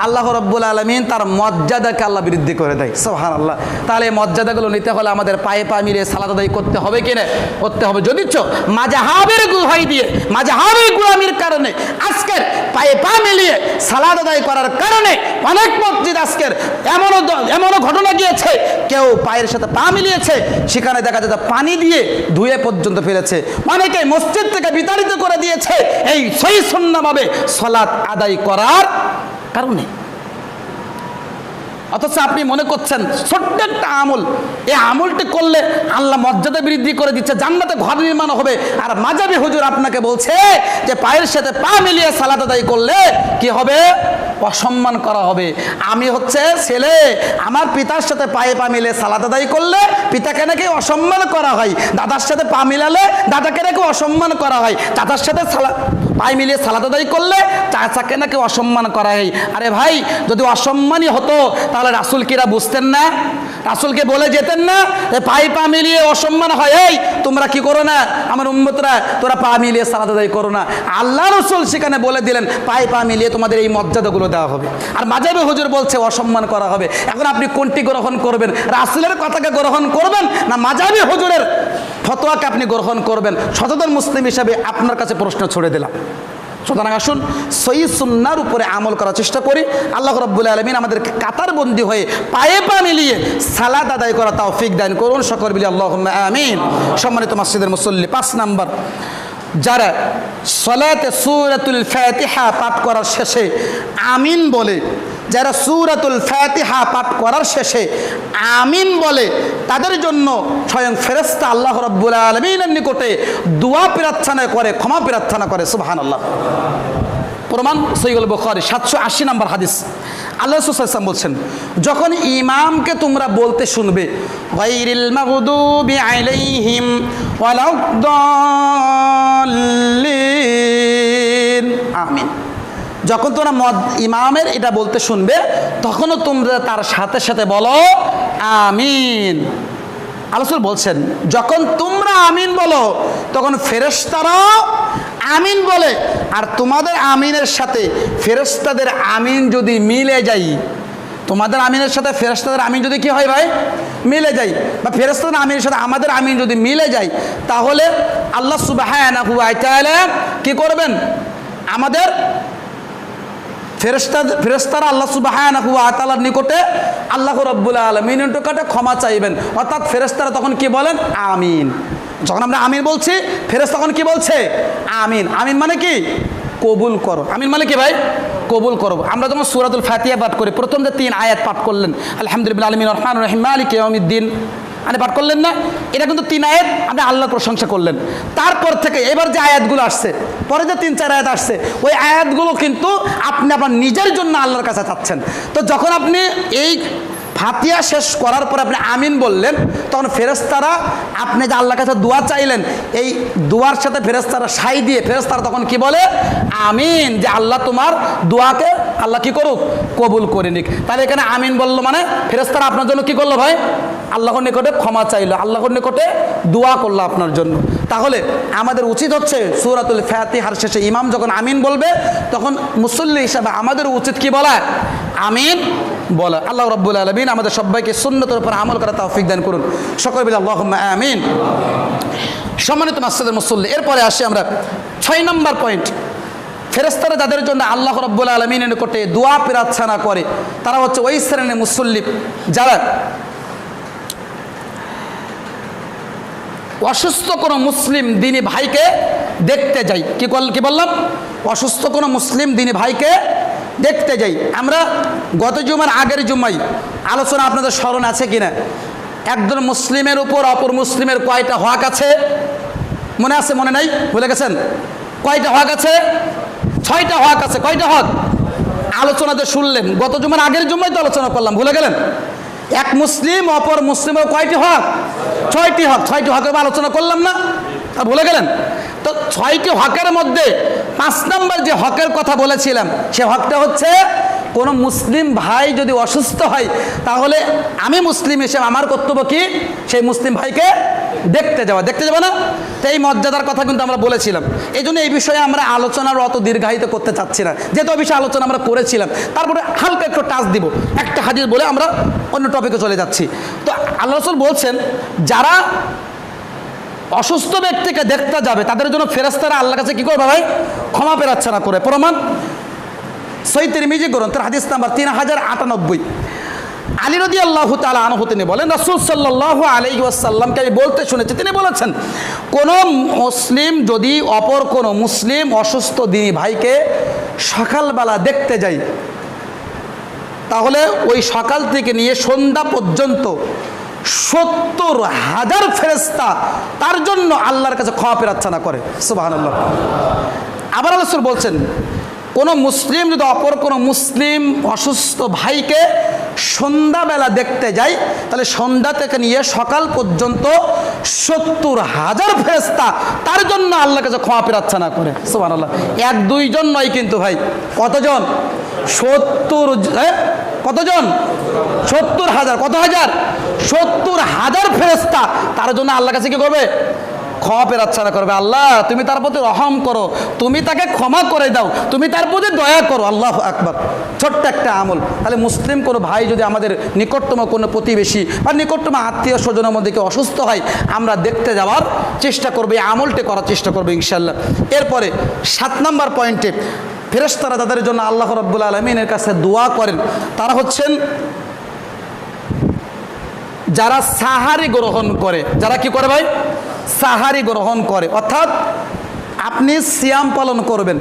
আল্লাহ রাব্বুল আলামিন তার মর্যাদাকে আল্লাহ বৃদ্ধি করে দেয়। সুবহানাল্লাহ। তাহলে এই মর্যাদাগুলো নিতে হলে আমাদের পায়ে পা মিলিয়ে সালাত আদায় করতে হবে কিনা? করতে হবে। যদিচ মাযহাবের গুহাই দিয়ে, মাযহাবের গোলামির কারণে আজকের পায়ে পা মিলিয়ে সালাত আদায় করার কারণে অনেক মসজিদ আজকের এমনও ঘটনা গিয়েছে, কেউ পায়ের সাথে পা মিলিয়েছে, সেখানে দেখা যায় পানি দিয়ে ধুয়ে পর্যন্ত ফেলেছে। অনেকে মসজিদ থেকে বিতাড়িত করে দিয়েছে এই সহিহ সুন্নাহভাবে সালাত আদায় করার কারণে। অথচ আপনি মনে করছেন ছোট্ট একটা আমল, এই আমলটি করলে আল্লাহ মর্যাদা বৃদ্ধি করে দিচ্ছে, জান্নাতে ঘর নির্মাণ হবে। আর মাযহাবি হুজুর আপনাকে বলছে যে পায়ের সাথে পা মিলিয়ে সালাত আদায় করলে কি হবে? অসম্মান করা হবে। আমি হচ্ছে ছেলে, আমার পিতার সাথে পায়ে পা মিলিয়ে সালাত আদায় করলে পিতাকে নাকি অসম্মান করা হয়, দাদার সাথে পা মিলালে দাদাকে নাকি অসম্মান করা হয়, চাচার সাথে পায়ে মিলিয়ে সালাত আদায় করলে চাচাকে নাকি অসম্মান করা হয়। আরে ভাই, যদি অসম্মানই হতো তাহলে রাসূল কিরা বুঝতেন না? রাসূলকে বলে যেতেন না যে পায়ে পা মিলিয়ে অসম্মান হয়, এই তোমরা কি করো না, আমার উম্মতরা তোরা পা মিলিয়ে সালাত আদায় করো না। আল্লাহ রাসূল সেখানে বলে দিলেন পায়ে পা মিলিয়ে তোমাদের এই মর্যাদাগুলো দেওয়া হবে। আর মাযহাবি হুজুর বলছে অসম্মান করা হবে। এখন আপনি কোনটি গ্রহণ করবেন? রাসূলের কথাকে গ্রহণ করবেন না মাযহাবি হুজুরের ফতোয়াকে আপনি গ্রহণ করবেন? সচেতন মুসলিম হিসাবে আপনার কাছে প্রশ্ন ছড়ে দিলাম। সুতরাং আসুন সহিহ সুন্নাহর উপরে আমল করার চেষ্টা করি। আল্লাহ রাব্বুল আলামিন আমাদেরকে কাতারবন্দি হয়ে পায়ে পা মিলিয়ে সালাত আদায় করা তৌফিক দান করুন। সকল বলি আল্লাহুম্মা আমিন। সম্মানিত মসজিদের মুসল্লি, 5 নাম্বার, যারা সালাতে সূরাতুল ফাতিহা পাঠ করার শেষে আমিন বলে, যারা সূরাতুল ফাতিহা পাঠ করার শেষে আমিন বলে, তাদের জন্য স্বয়ং ফেরেশতা আল্লাহ রাব্বুল আলামিনের নিকটে দোয়া প্রার্থনা করে, ক্ষমা প্রার্থনা করে। সুবহানাল্লাহ। প্রমাণ সহিহুল বুখারী 780 নম্বর হাদিস। আল্লাহ রাসূল সাল্লাল্লাহু আলাইহি ওয়াসাল্লাম বলছেন, যখন ইমামকে তোমরা বলতে শুনবে গায়রিল মাগদুবি আলাইহিম ওয়ালাদ-দাল্লিন, আমিন। যখন তোমরা ইমামের এটা বলতে শুনবে তখনও তোমরা তার সাথে সাথে বলো আমিন। আল্লাহ রাসূল বলছেন, যখন তোমরা আমিন বলো তখন ফেরেশতারাও আমিন বলে। আর তোমাদের আমিনের সাথে ফেরেশতাদের আমিন যদি মিলে যায়, তোমাদের আমিনের সাথে ফেরেশতাদের আমিন যদি কি হয় ভাই? মিলে যায়, বা ফেরেশতাদের আমিনের সাথে আমাদের আমিন যদি মিলে যায়, তাহলে আল্লাহ সুবহানাহু ওয়া তাআলা কি করবেন? আমাদের ফেরেশতারা আল্লাহ সুবহানাহু ওয়া তাআলার নিকটে আল্লাহ রাব্বুল আলামিনের নিকটে ক্ষমা চাইবেন। অর্থাৎ ফেরেশতারা তখন কি বলেন? আমিন। যখন আমরা আমিন বলছি, ফেরেশতা তখন কি বলছে? আমিন। আমিন মানে কি? কবুল করো। আমিন মানে কি ভাই? কবুল করো। আমরা যখন সূরাতুল ফাতিহা পাঠ করি, প্রথম যে 3 আয়াত পাঠ করলেন, আলহামদুলিল্লাহ আলামিন রহমানির রহিম মালিকি ইয়াউমিদ্দিন, আপনি পাঠ করলেন না? এটা কিন্তু 3 আয়াত আপনি আল্লাহর প্রশংসা করলেন। তারপর থেকে এবার যে আয়াতগুলো আসছে, পরে যে 3-4 আয়াত আসছে, ওই আয়াতগুলো কিন্তু আপনি আপনার নিজের জন্য আল্লাহর কাছে চাচ্ছেন। তো যখন আপনি এই ফাতিহা শেষ করার পর আপনি আমিন বললেন, তখন ফেরেশতারা আপনি যে আল্লাহর কাছে দোয়া চাইলেন, এই দোয়ার সাথে ফেরেশতারা সাই দিয়ে ফেরেশতারা তখন কি বলে? আমিন। যে আল্লাহ তোমার দোয়াকে আল্লাহ কি করুক? কবুল করে নিক। তাহলে এখানে আমিন বললো মানে ফেরেশতারা আপনার জন্য কি করলো ভাই? আল্লাহর নিকটে ক্ষমা চাইলো, আল্লাহর নিকটে দোয়া করলো আপনার জন্য। তাহলে আমাদের উচিত হচ্ছে সূরাতুল ফাতিহার শেষে ইমাম যখন আমিন বলবে, তখন মুসল্লি হিসাবে আমাদের উচিত কি বলা? আমিন বলা। আল্লাহ রাব্বুল আলামিন আমাদের সবাইকে সুন্নতের উপর আমল করা তৌফিক দান করুন। সকলে বলি আল্লাহুম্মা আমিন। সম্মানিত মসজিদের মুসল্লি, এরপরে আসি আমরা 6 নম্বর পয়েন্ট। ফেরেশতারা যাদের জন্য আল্লাহ রাব্বুল আলামিনের নিকটে দোয়া প্রার্থনা করে, তারা হচ্ছে ওই শ্রেণীর মুসল্লি যারা অসুস্থ কোনো মুসলিম দিনী ভাইকে দেখতে যাই। কি বললাম? অসুস্থ কোনো মুসলিম দিনী ভাইকে দেখতে যাই। আমরা গত জুমার আগের জুমায় আলোচনা আপনাদের স্মরণ আছে কিনা? একজন মুসলিমের উপর অপর মুসলিমের কয়টা হক আছে? মনে আছে? মনে নাই? ভুলে গেছেন? কয়টা হক আছে? 6টা হক আছে। কয়টা হক? আলোচনাতে শুনলেন, গত জুমার আগের জুমায় তো আলোচনা করলাম, ভুলে গেলেন? এক মুসলিম অপর মুসলিমের কয়টি হক? 6টি হক। 6টি হকের আলোচনা করলাম না? আর ভুলে গেলেন? তো 6টি হকের মধ্যে 5 নম্বর যে হকের কথা বলেছিলাম, সে হকটা হচ্ছে কোনো মুসলিম ভাই যদি অসুস্থ হয়, তাহলে আমি মুসলিম হিসেবে আমার কর্তব্য কি? সেই মুসলিম ভাইকে দেখতে যাওয়া না? তো এই মর্যাদার কথা কিন্তু আমরা বলেছিলাম। এই জন্য এই বিষয়ে আমরা আলোচনার অত দীর্ঘায়িত করতে চাচ্ছি না, যেহেতু এই বিষয়ে আলোচনা আমরা করেছিলাম। তারপরে হালকা একটু টাচ দিব, একটা হাদিস বলে আমরা অন্য টপিকে চলে যাচ্ছি। তো আল্লাহ রাসূল বলছেন, যারা অসুস্থ ব্যক্তিকে দেখতে যাবে তাদের জন্য ফেরেশতারা আল্লাহর কাছে কি করবে ভাই? ক্ষমা প্রার্থনা করে। প্রমাণ সহিহ তিরমিজি গ্রন্থের হাদিস নাম্বার 3098। আলী রাদিয়াল্লাহু তাআলা আনহু তিনি বলেন, রাসূল সাল্লাল্লাহু আলাইহি ওয়াসাল্লামকে আমি বলতে শুনেছি, তিনি বলেছেন, কোন মুসলিম যদি অপর কোন মুসলিম অসুস্থ দিনী ভাইকে সকালবেলা দেখতে যায়, তাহলে ওই সকাল থেকে নিয়ে সন্ধ্যা পর্যন্ত 70,000 ফেরেশতা তার জন্য আল্লাহর কাছে ক্ষমা প্রার্থনা করে। সুবহানাল্লাহ। আবার রাসূল বলছেন, কোনো মুসলিম যদি অপর কোনো মুসলিম অসুস্থ ভাইকে সন্ধ্যাবেলা দেখতে যায়, তাহলে সন্ধ্যা থেকে নিয়ে সকাল পর্যন্ত 70,000 ফেরেশতা তার জন্য আল্লাহর কাছে ক্ষমা প্রার্থনা করে। সুবহানাল্লাহ। 1-2 জন নয় কিন্তু ভাই, কতজন? 70। কতজন? 70,000। কত হাজার? 70,000 ফেরেশতা তার জন্য আল্লাহর কাছে কি করবে? ক্ষমা প্রার্থনা করবে। আল্লাহ তুমি তার প্রতি রহম করো, তুমি তাকে ক্ষমা করে দাও, তুমি তার প্রতি দয়া করো। আল্লাহু আকবার। ছোট্ট একটা আমল। তাহলে মুসলিম কোনো ভাই যদি আমাদের নিকটতম কোনো প্রতিবেশী বা নিকটতম আত্মীয় স্বজনের মধ্যে কেউ অসুস্থ হয়, আমরা দেখতে যাওয়ার চেষ্টা করবো, এই আমলটি করার চেষ্টা করবো ইনশাআল্লাহ। এরপরে 7 নম্বর পয়েন্টে ফেরেশতারা তাদের জন্য আল্লাহ রাব্বুল আলামিনের কাছে দোয়া করেন। তারা হচ্ছেন যারা সাহারি গ্রহণ করে। যারা কি করে ভাই? সাহারি গ্রহণ করে। অর্থাৎ আপনি সিয়াম পালন করবেন,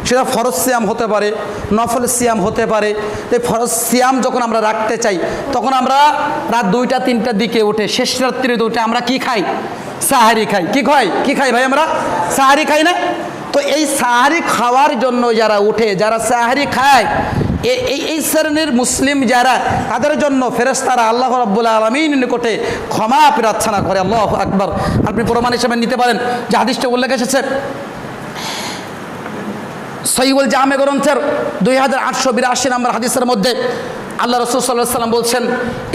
সেটা ফরজ সিয়াম হতে পারে, নফল সিয়াম হতে পারে। এই ফরজ সিয়াম যখন আমরা রাখতে চাই, তখন আমরা রাত 2টা-3টার দিকে উঠে, শেষ রাত্রিতে উঠে আমরা কি খাই? সাহারি খাই। কি খাই ভাই? আমরা সাহারি খাই না? তো এই সাহারি খাওয়ার জন্য যারা উঠে, যারা সাহারি খায়, এই শ্রেণীর মুসলিম যারা, তাদের জন্য ফেরেশতারা আল্লাহ রাব্বুল আলামিনের নিকটে ক্ষমা প্রার্থনা করে। আল্লাহু আকবার। আপনি প্রমাণ হিসেবে নিতে পারেন যে হাদিসটা উল্লেখ এসেছে সহিহুল জামে গ্রন্থের 2882 নম্বর হাদিসের মধ্যে। আল্লাহ রাসূল সাল্লাল্লাহু আলাইহি ওয়াসাল্লাম বলছেন,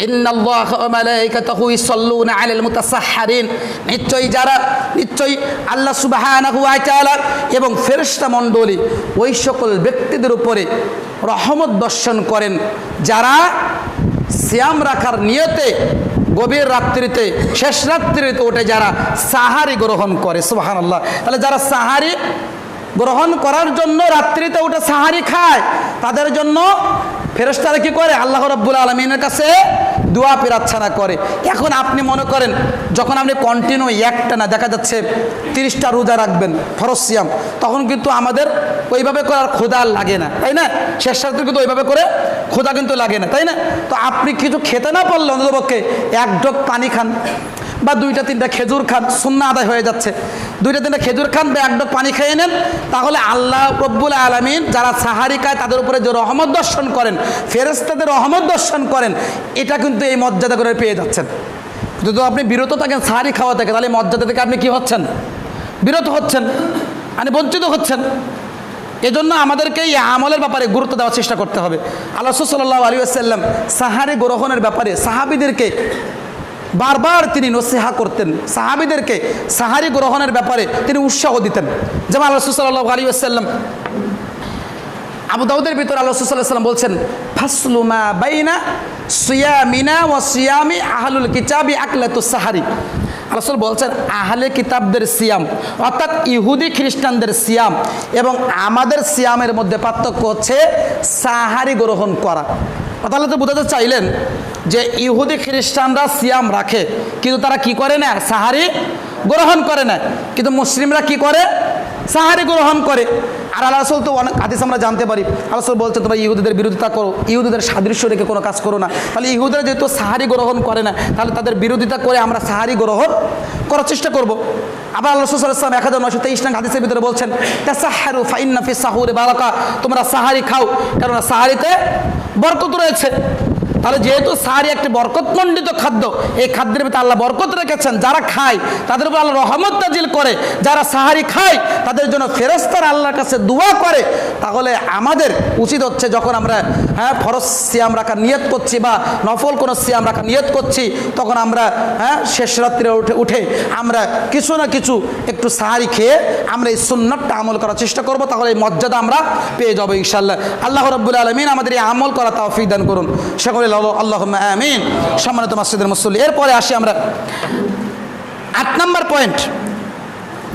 ইন্নাল্লাহা ওয়া মালাইকাতাহু ইউসাল্লুনা আলাল মুতাসাহহারিন। নিশ্চয়ই আল্লাহ সুবহানাহু ওয়া তাআলা এবং ফেরেশতা মণ্ডলী ওই সকল ব্যক্তিদের উপরে রহমত দর্শন করেন যারা সিয়াম রাখার নিয়তে গভীর রাত্রিতে, শেষ রাত্রিতে উঠে যারা সাহারি গ্রহণ করে। সুবহানাল্লাহ। তাহলে যারা সাহারি গ্রহণ করার জন্য রাত্রিতে উঠে সাহারি খায়, তাদের জন্য ফেরেশতারা কি করে? আল্লাহ রাব্বুল আলামিনের কাছে দোয়া প্রার্থনা করে। এখন আপনি মনে করেন, যখন আপনি কন্টিনিউ একটানা দেখা যাচ্ছে 30টা রোজা রাখবেন ফরজ সিয়াম, তখন কিন্তু আমাদের ওইভাবে করার ক্ষুধা লাগে না, তাই না? শেষ রাত্রে কিন্তু ওইভাবে করে ক্ষুধা কিন্তু লাগে না, তাই না? তো আপনি কিছু খেতে না পারলে অন্ততপক্ষে 1 ঢোক পানি খান বা 2টা-3টা খেজুর খান, সুন্নাহ আদায় হয়ে যাচ্ছে। 2টা-3টা খেজুর খান বা 1 ঢোক পানি খেয়ে নেন, তাহলে আল্লাহ রাব্বুল আলামিন যারা সাহারি খায় তাদের উপরে যে রহমত দর্শন করেন, ফেরেশতাদের রহমত দর্শন করেন, এটা কিন্তু এই মর্যাদা করে পেয়ে যাচ্ছেন। যদি আপনি বিরত থাকেন সাহারি খাওয়া থেকে, তাহলে মর্যাদা থেকে আপনি কি হচ্ছেন? বিরত হচ্ছেন, মানে বঞ্চিত হচ্ছেন। এজন্য আমাদেরকে এই আমলের ব্যাপারে গুরুত্ব দেওয়ার চেষ্টা করতে হবে। আল্লাহ রাসূল সাল্লাল্লাহু আলাইহি ওয়াসাল্লাম সাহারি গ্রহণের ব্যাপারে সাহাবীদেরকে বারবার তিনি নসিহা করতেন, সাহাবীদেরকে সাহারি গ্রহণের ব্যাপারে তিনি উৎসাহ দিতেন। যেমন আল্লাহ রাসূল সাল্লাল্লাহু আলাইহি ওয়াসাল্লাম আবু দাউদের ভিতরে আল্লাহ রাসূল সাল্লাল্লাহু আলাইহি ওয়াসাল্লাম বলছেন, ফাসলু মা বাইনা সিয়ামিনা ওয়া সিয়ামি আহলুল কিতাবি আকলাতুস সাহারি। রাসূল বলছেন, আহলে কিতাবদের সিয়াম অর্থাৎ ইহুদি খ্রিস্টানদের সিয়াম এবং আমাদের সিয়ামের মধ্যে পার্থক্য হচ্ছে সাহারি গ্রহণ করা। তাহলে তো বোঝাতে চাইলেন যে ইহুদি খ্রিস্টানরা সিয়াম রাখে, কিন্তু তারা কি করে না? সাহারি গ্রহণ করে না। কিন্তু মুসলিমরা কি করে? সাহারি গ্রহণ করে। আর আল্লাহ রাসূল তো অনেক হাদিস আমরা জানতে পারি, আল্লাহ রাসূল বলছে তোমরা ইহুদিদের বিরোধিতা করো, ইহুদিদের সাদৃশ্য রেখে কোনো কাজ করো না। তাহলে ইহুদিরা যেহেতু সাহারি গ্রহণ করে না, তাহলে তাদের বিরোধিতা করে আমরা সাহারি গ্রহণ করার চেষ্টা করব। আবার আল্লাহ রাসূল সাল্লাল্লাহু আলাইহি ওয়াসাল্লাম 1923 নং হাদিসের ভিতরে বলছেন, তাসাহহারু ফাইন্না ফিস সাহুরি বারাকা, তোমরা সাহারি খাও, কারণ সাহারিতে বরকত রয়েছে। তাহলে যেহেতু সাহারি একটি বরকতমণ্ডিত খাদ্য, এই খাদ্যের ভিতরে আল্লাহ বরকত রেখেছেন, যারা খায় তাদের উপর আল্লাহ রহমত নাজিল করে, যারা সাহারি খায় তাদের জন্য ফেরেশতারা আল্লাহর কাছে দোয়া করে। তাহলে আমাদের উচিত হচ্ছে যখন আমরা ফরজ সিয়াম রাখার নিয়ত করছি বা নফল কোনো সিয়াম রাখার নিয়ত করছি, তখন আমরা শেষ রাত্রে উঠে আমরা কিছু না কিছু একটু সাহারি খেয়ে আমরা এই সুন্নাতটা আমল করার চেষ্টা করব। তাহলে এই মর্যাদা আমরা পেয়ে যাবো ইনশাআল্লাহ। আল্লাহ রাব্বুল আলামিন আমাদের এই আমল করা তৌফিক দান করুন, সকলে আল্লাহুম্মা আমিন। সম্মানিত মসজিদের মুসল্লি, এরপরে আসি আমরা 8 নম্বর পয়েন্ট।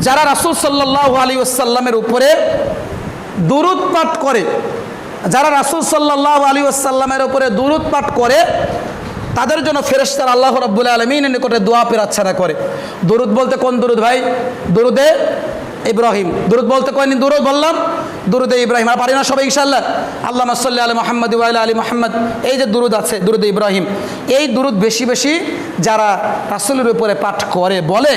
যারা রাসূল সাল্লাল্লাহু আলাইহি ওয়াসাল্লামের উপরে দুরূদ পাঠ করে, যারা রাসূল সাল্লাল্লাহু আলাইহি ওয়াসাল্লামের উপরে দুরূদ পাঠ করে, তাদের জন্য ফেরেশতারা আল্লাহ রাব্বুল আলামিনের নিকটে দোয়া প্রার্থনা করে। দুরূদ বলতে কোন দুরূদ ভাই? দুরূদে ইব্রাহিম। দুরূদ বলতে কোন দুরূদ বললাম? দুরূদে ইব্রাহিম। আর পারি না সবাই ইনশাআল্লাহ? আল্লাহুম্মা সাল্লি আলা মুহাম্মাদ ওয়া আলা আলি মুহাম্মাদ, এই যে দুরূদ আছে দুরূদে ইব্রাহিম, এই দুরূদ বেশি বেশি যারা রাসূলের উপরে পাঠ করে বলে,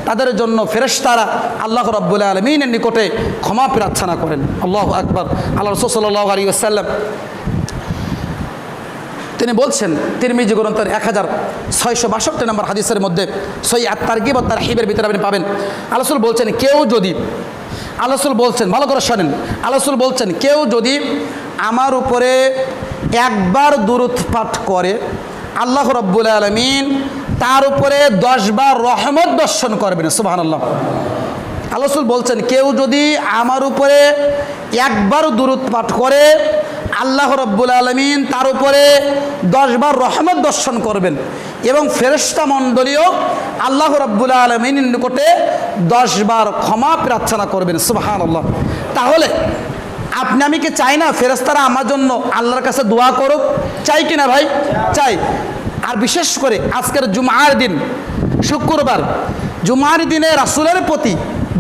তাদের জন্য ফেরেশতারা আল্লাহ রাব্বুল আলামিনের নিকটে ক্ষমা প্রার্থনা করেন। আল্লাহু আকবার। আল্লাহ রাসূল সাল্লাল্লাহু আলাইহি ওয়াসাল্লাম তিনি বলছেন, তিরমিজি গ্রন্থের 1662 নম্বর হাদিসের মধ্যে, সহিহ আত-তারগিব ওয়াত তারহিবের ভিতরে আপনি পাবেন, আল্লাহ রাসূল বলছেন কেউ যদি, আল্লাহ রাসূল বলছেন, ভালো করে শোনেন, আল্লাহ রাসূল বলছেন কেউ যদি আমার উপরে একবার দুরূদ পাঠ করে, আল্লাহ রাব্বুল আলামিন তার উপরে 10 বার রহমত বর্ষণ করবেন। সুবহানাল্লাহ। আল্লাহ রাসূল বলছেন কেউ যদি আমার উপরে একবার দুরূদ পাঠ করে, আল্লাহ রাব্বুল আলামিন তার উপরে 10 বার রহমত দর্শন করবেন এবং ফেরেশতা মণ্ডলীও আল্লাহ রাব্বুল আলামিনের নিকটে 10 বার ক্ষমা প্রার্থনা করবেন। সুবহানাল্লাহ। তাহলে আপনি আমি কি চাই না ফেরেশতারা আমার জন্য আল্লাহর কাছে দোয়া করুক? চাই কি না ভাই? চাই। আর বিশেষ করে আজকের জুমার দিন, শুক্রবার, জুমার দিনে রাসূলের প্রতি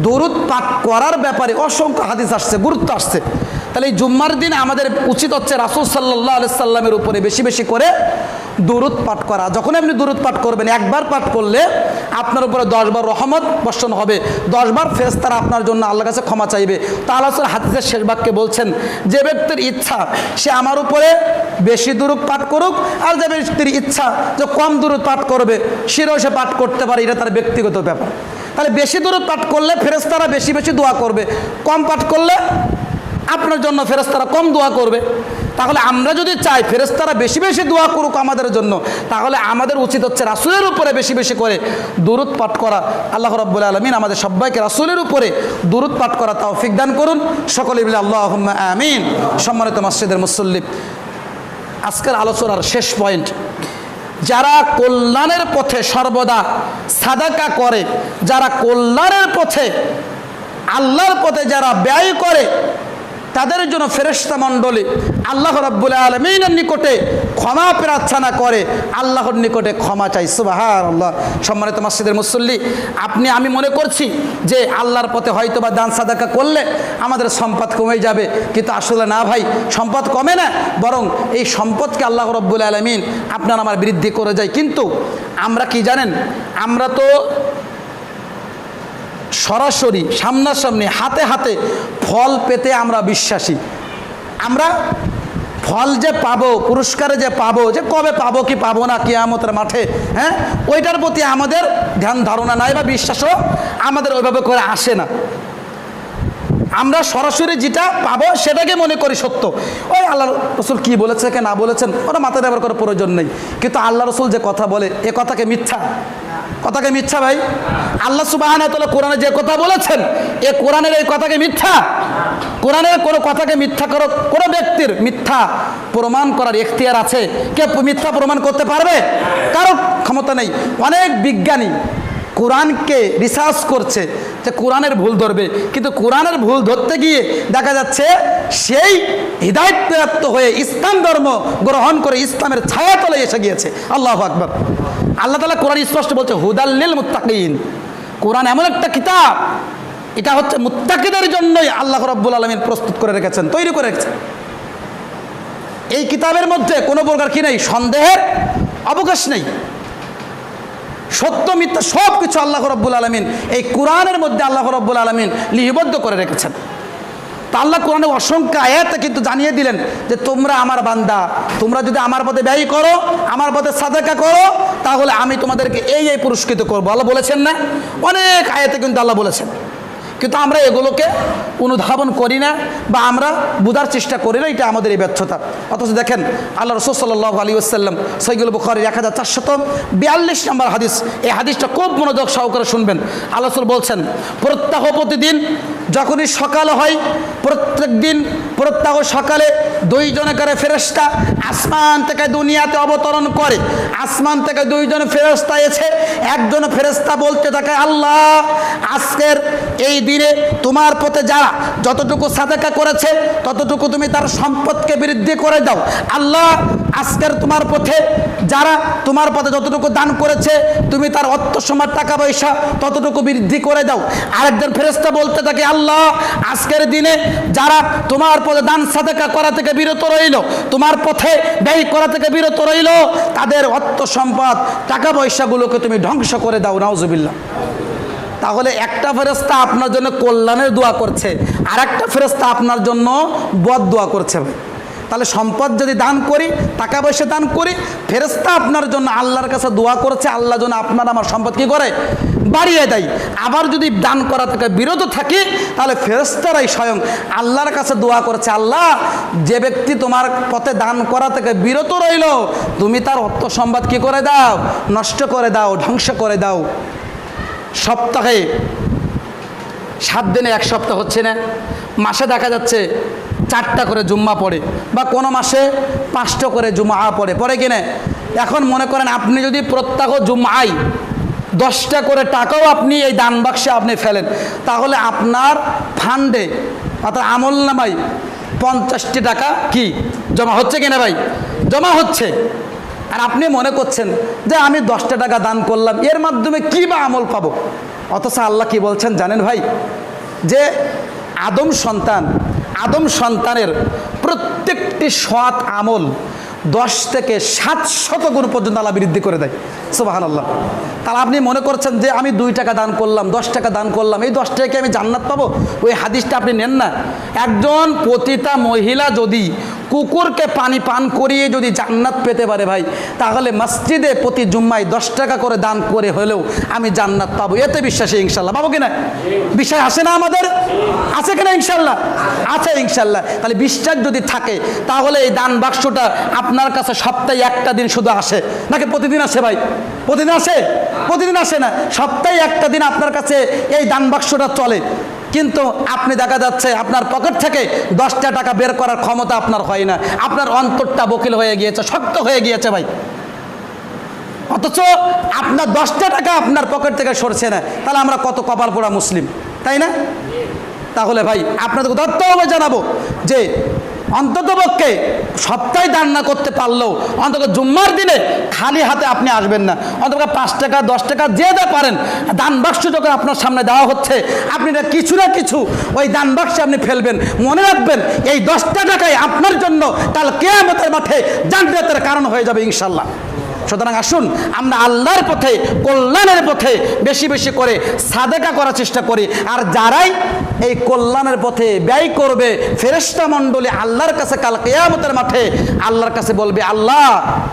দুরূদ পাঠ করার ব্যাপারে অসংখ্য হাদিস আসছে, গুরুত্ব আসছে। তাহলে এই জুম্মার দিন আমাদের উচিত হচ্ছে রাসূল সাল্লাল্লাহু আলাইহি সাল্লামের উপরে বেশি বেশি করে দুরূদ পাঠ করা। যখন আপনি দুরূদ পাঠ করবেন, একবার পাঠ করলে আপনার উপরে 10 বার রহমত বর্ষণ হবে, 10 বার ফেরেশতারা আপনার জন্য আল্লাহর কাছে ক্ষমা চাইবে। তা আল্লাহ রাসূল হাদিসের শেষ বাক্যে বলছেন, যে ব্যক্তির ইচ্ছা সে আমার উপরে বেশি দুরূদ পাঠ করুক, আর যে ব্যক্তির ইচ্ছা যে কম দুরূদ পাঠ করবে সেটাও সে পাঠ করতে পারে, এটা তার ব্যক্তিগত ব্যাপার। তাহলে বেশি দুরূদ পাঠ করলে ফেরেশতারা বেশি বেশি দোয়া করবে, কম পাঠ করলে আপনার জন্য ফেরেশতারা কম দোয়া করবে। তাহলে আমরা যদি চাই ফেরেশতারা বেশি বেশি দোয়া করুক আমাদের জন্য, তাহলে আমাদের উচিত হচ্ছে রাসূলের উপরে বেশি বেশি করে দুরূদ পাঠ করা। আল্লাহ রাব্বুল আলামিন আমাদের সবাইকে রাসূলের উপরে দুরূদ পাঠ করা তৌফিক দান করুন, সকলে বলি আল্লাহুম্মা আমিন। সম্মানিত মসজিদের মুসল্লি, আজকের আলোচনার শেষ পয়েন্ট, যারা কল্যাণের পথে সর্বদা সাদাকা করে, যারা কল্যাণের পথে আল্লাহর পথে যারা ব্যয় করে, তাদের জন্য ফেরেশতা মণ্ডলী আল্লাহ রাব্বুল আলামিনের নিকটে ক্ষমা প্রার্থনা করে, আল্লাহর নিকটে ক্ষমা চাই। সুবহানাল্লাহ। সম্মানিত মসজিদের মুসল্লি, আমি মনে করছি যে আল্লাহর পথে হয়তো বা দান সাদাকা করলে আমাদের সম্পদ কমে যাবে, কিন্তু আসলে না ভাই, সম্পদ কমে না, বরং এই সম্পদকে আল্লাহ রাব্বুল আলামিন আপনার আমার বৃদ্ধি করে যায়। কিন্তু আমরা কি জানেন, আমরা তো সরাসরি সামনাসামনি হাতে হাতে ফল পেতে আমরা বিশ্বাসী। আমরা ফল যে পাবো, পুরস্কারে যে পাবো, যে কবে পাবো কি পাবো না কিয়ামতের মাঠে, ওইটার প্রতি আমাদের ধ্যান ধারণা নাই বা বিশ্বাসও আমাদের ওইভাবে করে আসে না। আমরা সরাসরি যেটা পাবো সেটাকে মনে করি সত্য। ওই আল্লাহ রসুল কি বলেছে কে না বলেছেন ওটা মাথায় দেওয়ার কোনো প্রয়োজন নেই। কিন্তু আল্লাহ রসুল যে কথা বলে এ কথাকে মিথ্যা, কথাকে মিথ্যা ভাই। আল্লাহ সুবহানাহু ওয়া তাআলা কোরআনে যে কথা বলেছেন, এ কোরআনের এই কথাকে মিথ্যা। কোরআনের কোনো কথাকে মিথ্যা করো, কোনো ব্যক্তির মিথ্যা প্রমাণ করার এখতিয়ার আছে? কে মিথ্যা প্রমাণ করতে পারবে? কারো ক্ষমতা নেই। অনেক বিজ্ঞানী কোরআনকে রিসার্চ করছে যে কোরআনের ভুল ধরবে, কিন্তু কোরআনের ভুল ধরতে গিয়ে দেখা যাচ্ছে সেই হিদায়াত প্রাপ্ত হয়ে ইসলাম ধর্ম গ্রহণ করে ইসলামের ছায়াতলে এসে গিয়েছে। আল্লাহু আকবার। আল্লাহ তাআলা কোরআন স্পষ্ট বলছে, হুদাল লিল মুত্তাকিন। কোরআন এমন একটা কিতাব, এটা হচ্ছে মুত্তাকিদের জন্যই আল্লাহ রাব্বুল আলামিন প্রস্তুত করে রেখেছেন, তৈরি করে রেখেছেন। এই কিতাবের মধ্যে কোনো প্রকার কি নেই, সন্দেহের অবকাশ নেই। সত্য মিথ্যা সব কিছু আল্লাহ রাব্বুল আলামিন এই কোরআনের মধ্যে আল্লাহ রাব্বুল আলামিন লিপিবদ্ধ করে রেখেছেন। আল্লাহ কোরআনে অসংখ্য আয়াতে কিন্তু জানিয়ে দিলেন যে তোমরা আমার বান্দা, তোমরা যদি আমার পথে ব্যয় করো, আমার পথে সাদাকা করো, তাহলে আমি তোমাদেরকে এই পুরস্কৃত করবো। আল্লাহ বলেছেন না? অনেক আয়াতে কিন্তু আল্লাহ বলেছেন, কিন্তু আমরা এগুলোকে অনুধাবন করি না বা আমরা বোঝার চেষ্টা করি না, এটা আমাদের এই ব্যর্থতা। অথচ দেখেন আল্লাহ রাসূল সাল্লাল্লাহু আলাইহি ওয়াসাল্লাম সহিহুল বুখারীর 1442 নম্বর হাদিস, এই হাদিসটা খুব মনোযোগ সহকারে শুনবেন। আল্লাহ রাসূল বলছেন, প্রত্যহ প্রতিদিন যখনই সকাল হয়, প্রত্যেক দিন প্রত্যহ সকালে 2 জন করে ফেরেশতা আসমান থেকে দুনিয়াতে অবতরণ করে। আসমান থেকে 2 জন ফেরেশতা এসে একজন ফেরেশতা বলতে থাকে, আল্লাহ আজকের এই দিনে তোমার পথে যারা যতটুকু সাদাকা করেছে ততটুকু তুমি তার সম্পদকে বৃদ্ধি করে দাও। আল্লাহ আজকের তোমার পথে যারা তোমার পথে যতটুকু দান করেছে তুমি তার অর্থ সম্পদ টাকা পয়সা ততটুকু বৃদ্ধি করে দাও। আরেকজন ফেরেশতা বলতে থাকে, আল্লাহ আজকের দিনে যারা তোমার পথে দান সাদাকা করা থেকে বিরত রইল, তোমার পথে ব্যয় করা থেকে বিরত রইল, তাদের অর্থ সম্পদ টাকা পয়সাগুলোকে তুমি ধ্বংস করে দাও। নাউজুবিল্লাহ। তাহলে একটা ফেরেশতা আপনার জন্য কল্যাণের দোয়া করছে, আর একটা ফেরেশতা আপনার জন্য বদ দোয়া করছে। ভাই তাহলে সম্পদ যদি দান করি, টাকা পয়সা দান করি, ফেরেশতা আপনার জন্য আল্লাহর কাছে দোয়া করছে, আল্লাহ যেন আপনার আমার সম্পদ কী করে? বাড়িয়ে দেয়। আবার যদি দান করা থেকে বিরত থাকি, তাহলে ফেরেশতারাই স্বয়ং আল্লাহর কাছে দোয়া করছে, আল্লাহ যে ব্যক্তি তোমার পথে দান করা থেকে বিরত রইল, তুমি তার অর্থ সম্পদ কী করে দাও? নষ্ট করে দাও, ধ্বংস করে দাও। সপ্তাহে 7 দিনে 1 সপ্তাহ হচ্ছে না, মাসে দেখা যাচ্ছে 4টা করে জুম্মা পড়ে, বা কোনো মাসে 5টা করে জুম্মা পড়ে কিনা। এখন মনে করেন আপনি যদি প্রত্যেক জুম্মায় 10টা করে টাকাও আপনি এই দান বাক্সে আপনি ফেলেন, তাহলে আপনার ফান্ডে অর্থাৎ আমল নামায় 50টি টাকা কি জমা হচ্ছে কিনা? ভাই জমা হচ্ছে। আর আপনি মনে করছেন যে আমি 10টা টাকা দান করলাম, এর মাধ্যমে কী বা আমল পাবো। অথচ আল্লাহ কি বলছেন জানেন ভাই? যে আদম সন্তানের প্রত্যেকটি সৎ আমল 10 থেকে 700 গুণ পর্যন্ত আল্লাহ বৃদ্ধি করে দেয়। সুবহানাল্লাহ। তাহলে আপনি মনে করছেন যে আমি 2 টাকা দান করলাম, 10 টাকা দান করলাম, এই 10 টাকায় আমি জান্নাত পাবো? ওই হাদিসটা আপনি নেন না। একজন পতিতা মহিলা যদি কুকুরকে পানি পান করিয়ে যদি জান্নাত পেতে পারে ভাই, তাহলে মসজিদে প্রতি জুম্মায় 10 টাকা করে দান করে হলেও আমি জান্নাত পাবো। এতে বিশ্বাসী ইনশাল্লাহ। পাবো কিনা? বিশ্বাস আসে না আমাদের? আছে কিনা? ইনশাল্লাহ আছে, ইনশাল্লাহ। তাহলে বিশ্বাস যদি থাকে, তাহলে এই দান বাক্সটা আপনার কাছে সপ্তাহে একটা দিন শুধু আসে, নাকি প্রতিদিন আসে? ভাই প্রতিদিন আসে? প্রতিদিন আসে না, সপ্তাহে একটা দিন আপনার কাছে এই দান বাক্সটা চলে। কিন্তু আপনি দেখা যাচ্ছে আপনার পকেট থেকে 10টা টাকা বের করার ক্ষমতা আপনার হয় না, আপনার অন্তরটা বকিল হয়ে গিয়েছে, শক্ত হয়ে গিয়েছে ভাই। অথচ আপনার 10টা টাকা আপনার পকেট থেকে সরছে না, তাহলে আমরা কত কপাল পোড়া মুসলিম, তাই না? তাহলে ভাই আপনাদের উদাত্তভাবে জানাবো যে অন্ততপক্ষে সপ্তাহে দান না করতে পারলেও অন্তত জুম্মার দিনে খালি হাতে আপনি আসবেন না। অন্তত 5 টাকা 10 টাকা যে যা পারেন দান বাক্স যখন আপনার সামনে দেওয়া হচ্ছে, আপনি কিছু না কিছু ওই দান বাক্সে আপনি ফেলবেন। মনে রাখবেন এই 10টা টাকাই আপনার জন্য কাল কিয়ামতের মাঠে জান্নাতের কারণ হয়ে যাবে ইনশাল্লাহ। সুতরাং আসুন আমরা আল্লাহর পথে, কল্যাণের পথে বেশি বেশি করে সাদাকা করার চেষ্টা করি। আর যারাই এই কল্যাণের পথে ব্যয় করবে, ফেরেশতা মণ্ডলী আল্লাহর কাছে কাল কিয়ামতের মাঠে আল্লাহর কাছে বলবে, আল্লাহ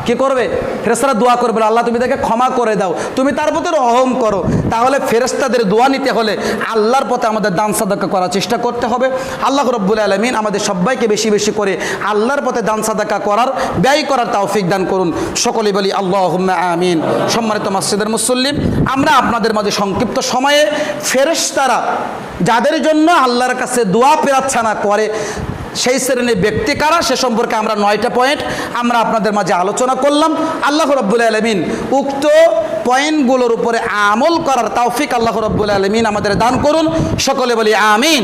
কি করবে? ফেরেশতারা দোয়া করবে, আল্লাহ তুমি তাকে ক্ষমা করে দাও, তুমি তার প্রতি রহম করো। তাহলে ফেরেশতাদের দোয়া নিতে হলে আল্লাহর পথে আমাদের দান সাদাকা করার চেষ্টা করতে হবে। আল্লাহ রাব্বুল আলামিন আমাদের সবাইকে বেশি বেশি করে আল্লাহর পথে দান সাদাকা করার, ব্যয় করার তৌফিক দান করুন। সকলে বলি আল্লাহুম্মা আমিন। সম্মানিত মসজিদের মুসল্লিম, আমরা আপনাদের মাঝে সংক্ষিপ্ত সময়ে ফেরেশতারা যাদের জন্য আল্লাহর কাছে দোয়া প্রার্থনা করে সেই শ্রেণীর ব্যক্তি কারা সে সম্পর্কে আমরা 9টা পয়েন্ট আমরা আপনাদের মাঝে আলোচনা করলাম। আল্লাহ রাব্বুল আলামিন উক্ত পয়েন্টগুলোর উপরে আমল করার তৌফিক আল্লাহ রাব্বুল আলামিন আমাদের দান করুন। সকলে বলি আমিন।